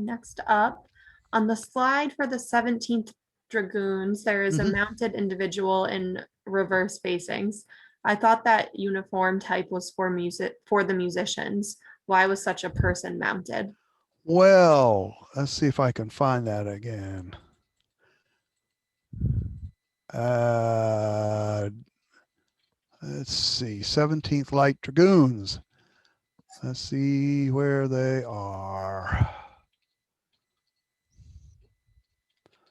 next up, on the slide for the 17th Dragoons, there is a mounted individual in reverse facings. I thought that uniform type was for the musicians. Why was such a person mounted? Well, let's see if I can find that again. Let's see, 17th Light Dragoons. Let's see where they are.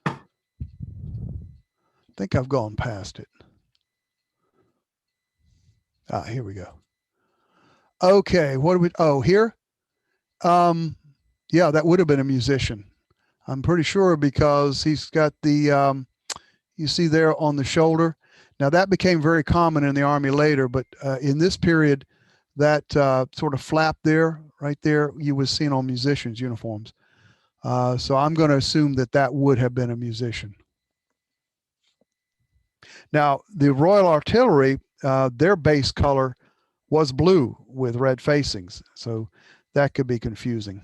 I think I've gone past it. Here we go. Okay, what do we, here? Yeah, that would have been a musician. I'm pretty sure, because he's got the, you see there on the shoulder. Now that became very common in the Army later, but in this period, that sort of flap there, right there, you was seen on musicians' uniforms. So I'm going to assume that that would have been a musician. Now, the Royal Artillery, their base color was blue with red facings. So that could be confusing.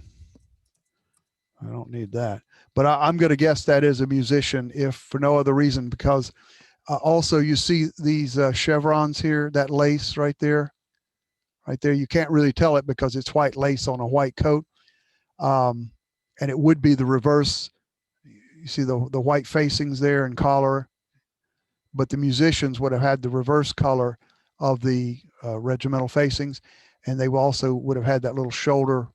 I don't need that. But I'm going to guess that is a musician, if for no other reason, because also you see these chevrons here, that lace right there. Right there, you can't really tell it because it's white lace on a white coat. And it would be the reverse. You see the white facings there and collar. But the musicians would have had the reverse color of the regimental facings, and they also would have had that little shoulder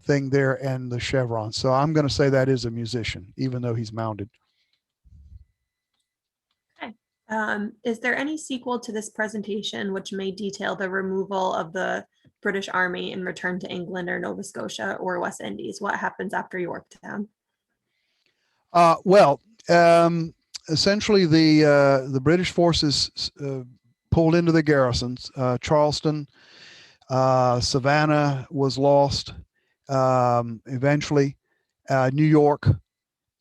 thing there and the chevron. So I'm going to say that is a musician, even though he's mounted. Okay. Is there any sequel to this presentation which may detail the removal of the British Army and return to England or Nova Scotia or West Indies? What happens after Yorktown? Essentially the British forces pulled into the garrisons. Charleston, Savannah was lost eventually, New York,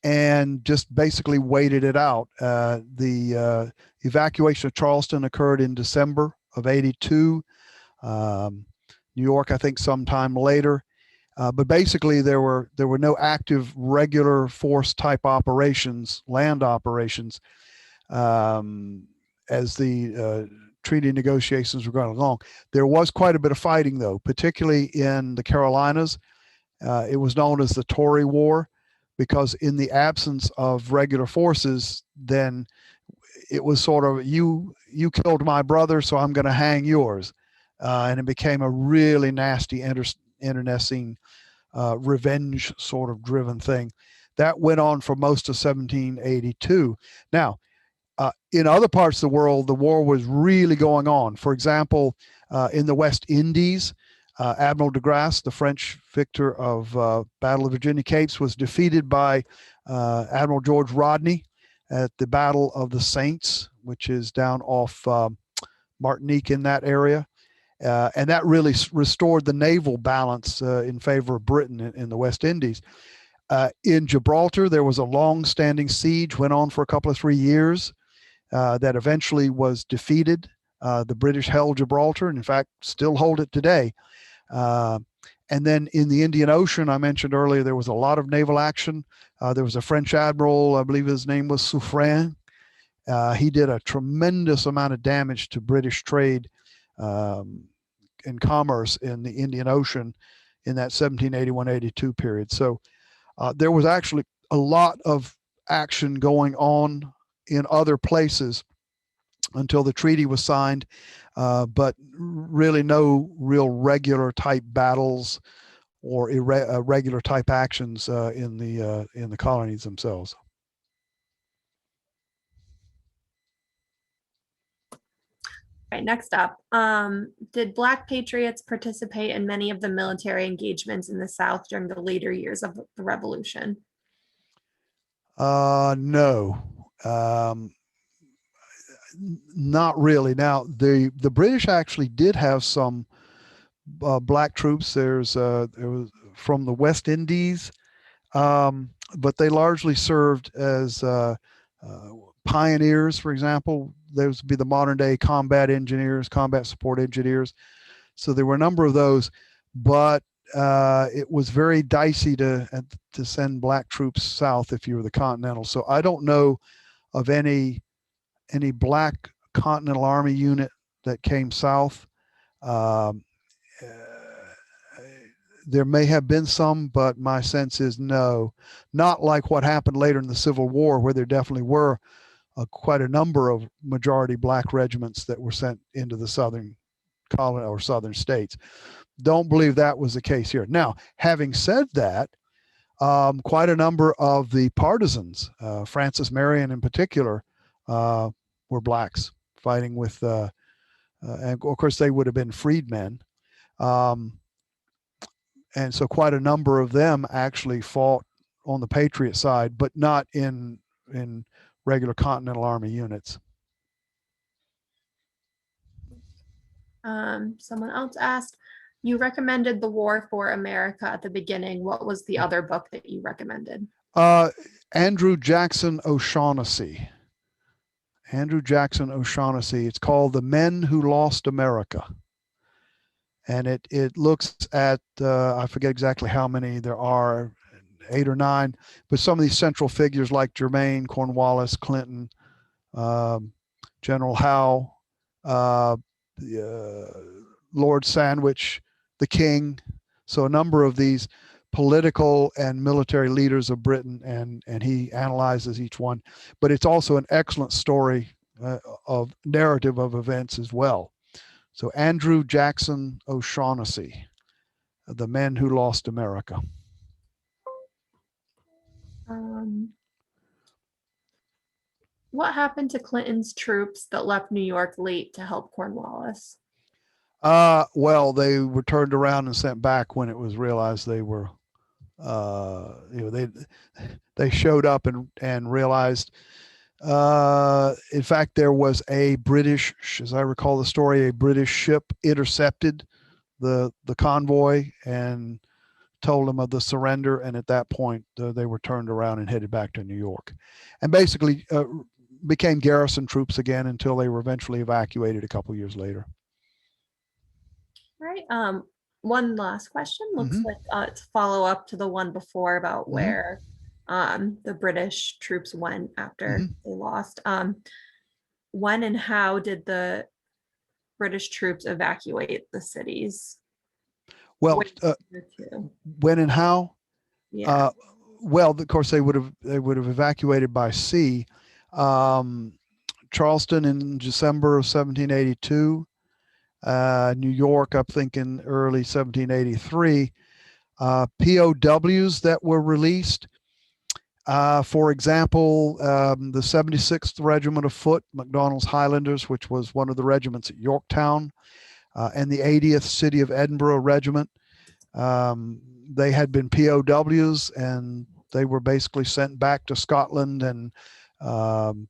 and just basically waited it out. The evacuation of Charleston occurred in December of '82. New York, I think, sometime later. But basically, there were no active regular force type operations, land operations, as the treaty negotiations were going along. There was quite a bit of fighting, though, particularly in the Carolinas. It was known as the Tory War, because in the absence of regular forces, then it was sort of, you killed my brother, so I'm going to hang yours. And it became a really nasty internecine revenge sort of driven thing. That went on for most of 1782. Now, in other parts of the world, the war was really going on. For example, in the West Indies, Admiral de Grasse, the French victor of Battle of Virginia Capes, was defeated by Admiral George Rodney at the Battle of the Saints, which is down off Martinique in that area. And that really restored the naval balance in favor of Britain in the West Indies. In Gibraltar, there was a long-standing siege, went on for a couple of 3 years, that eventually was defeated. The British held Gibraltar, and in fact, still hold it today. And then in the Indian Ocean, I mentioned earlier, there was a lot of naval action. There was a French admiral, I believe his name was Suffren. He did a tremendous amount of damage to British trade and commerce in the Indian Ocean in that 1781-82 period. So there was actually a lot of action going on in other places until the treaty was signed, but really no real regular type battles or irregular type actions in the colonies themselves. Right, next up, did Black Patriots participate in many of the military engagements in the South during the later years of the Revolution? No, not really. Now, the British actually did have some black troops. There was from the West Indies, but they largely served as pioneers. For example, those would be the modern day combat engineers, combat support engineers. So there were a number of those, but it was very dicey to send black troops south if you were the Continental. So I don't know of any black Continental Army unit that came south. There may have been some, but my sense is no. Not like what happened later in the Civil War, where there definitely were quite a number of majority black regiments that were sent into the southern colony or southern states. Don't believe that was the case here. Now, having said that, quite a number of the partisans, Francis Marion in particular, were blacks fighting with, and of course they would have been freedmen. And so quite a number of them actually fought on the Patriot side, but not in regular Continental Army units. Someone else asked, you recommended The War for America at the beginning. What was the other book that you recommended? Andrew Jackson O'Shaughnessy. Andrew Jackson O'Shaughnessy. It's called The Men Who Lost America. And it looks at, I forget exactly how many there are, 8 or 9, but some of these central figures like Germain, Cornwallis, Clinton, General Howe, Lord Sandwich, the King. So a number of these political and military leaders of Britain, and he analyzes each one. But it's also an excellent story of narrative of events as well. So Andrew Jackson O'Shaughnessy, The Men Who Lost America. What happened to Clinton's troops that left New York late to help Cornwallis? Well, they were turned around and sent back when it was realized they were, they showed up and realized. In fact, there was a British, as I recall the story, a British ship intercepted the convoy and told them of the surrender. And at that point, they were turned around and headed back to New York, and basically became garrison troops again until they were eventually evacuated a couple years later. All right. One last question. Looks like to follow up to the one before about where the British troops went after they lost. When and how did the British troops evacuate the cities? Well, when and how? Yeah. Well, of course, they would have evacuated by sea. Charleston in December of 1782. New York, I'm thinking early 1783. POWs that were released. For example, the 76th Regiment of Foot, McDonald's Highlanders, which was one of the regiments at Yorktown, and the 80th City of Edinburgh Regiment. They had been POWs, and they were basically sent back to Scotland and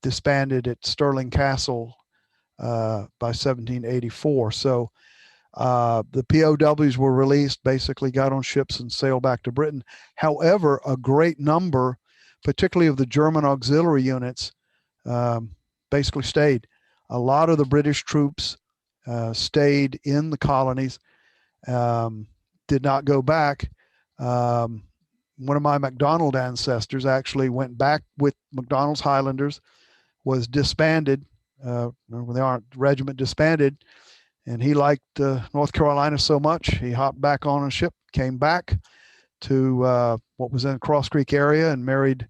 disbanded at Stirling Castle by 1784. So the POWs were released, basically got on ships and sailed back to Britain. However, a great number, particularly of the German auxiliary units, basically stayed. A lot of the British troops stayed in the colonies, did not go back. One of my MacDonald ancestors actually went back with McDonald's Highlanders, was disbanded, when the regiment disbanded, and he liked North Carolina so much, he hopped back on a ship, came back to what was in the Cross Creek area, and married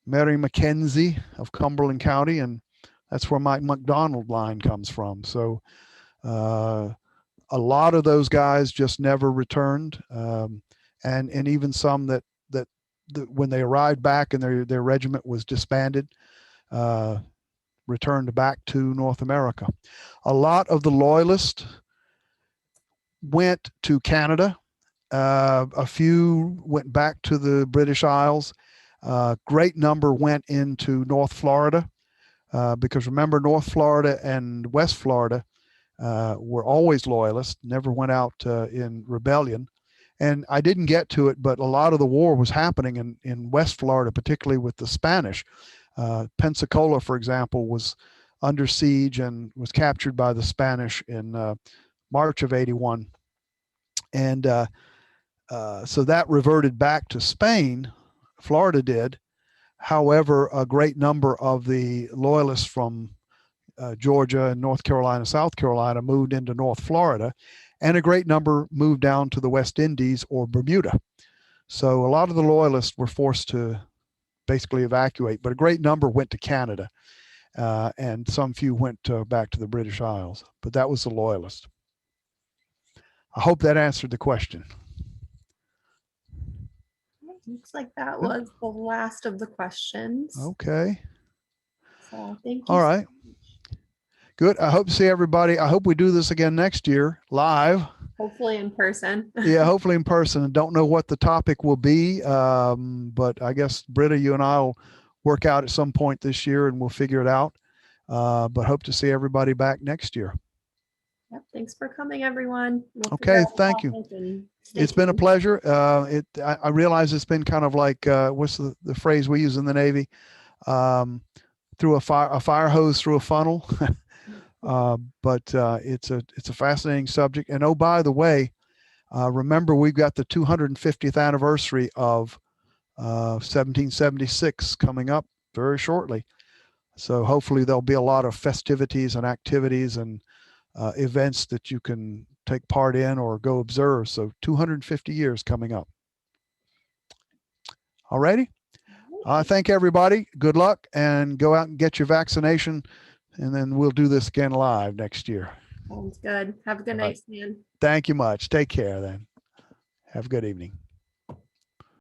Mary Mackenzie of Cumberland County, and that's where my MacDonald line comes from. So a lot of those guys just never returned, and even some that when they arrived back and their regiment was disbanded, returned back to North America. A lot of the Loyalists went to Canada. A few went back to the British Isles. Great number went into North Florida, because remember, North Florida and West Florida were always Loyalists, never went out in rebellion. And I didn't get to it, but a lot of the war was happening in West Florida, particularly with the Spanish. Pensacola, for example, was under siege and was captured by the Spanish in March of '81. And so that reverted back to Spain. Florida did. However, a great number of the Loyalists from Georgia and North Carolina, South Carolina moved into North Florida, and a great number moved down to the West Indies or Bermuda. So a lot of the Loyalists were forced to basically evacuate, but a great number went to Canada, and some few went back to the British Isles, but that was the Loyalist. I hope that answered the question. Looks like that was the last of the questions. Okay. So thank you. All right. Good. I hope to see everybody. I hope we do this again next year live. Hopefully in person. Yeah, hopefully in person. I don't know what the topic will be, but I guess Britta, you and I will work out at some point this year and we'll figure it out. But hope to see everybody back next year. Yep. Thanks for coming, everyone. We'll okay, thank you. It's been a pleasure. I realize it's been kind of like, what's the phrase we use in the Navy? Through a fire hose through a funnel. But it's a fascinating subject. And oh, by the way, remember, we've got the 250th anniversary of 1776 coming up very shortly. So hopefully there'll be a lot of festivities and activities and events that you can take part in or go observe. So 250 years coming up. All righty. Thank everybody. Good luck, and go out and get your vaccination. And then we'll do this again live next year. Sounds good. Have a good night, Stan. Thank you much. Take care then. Have a good evening.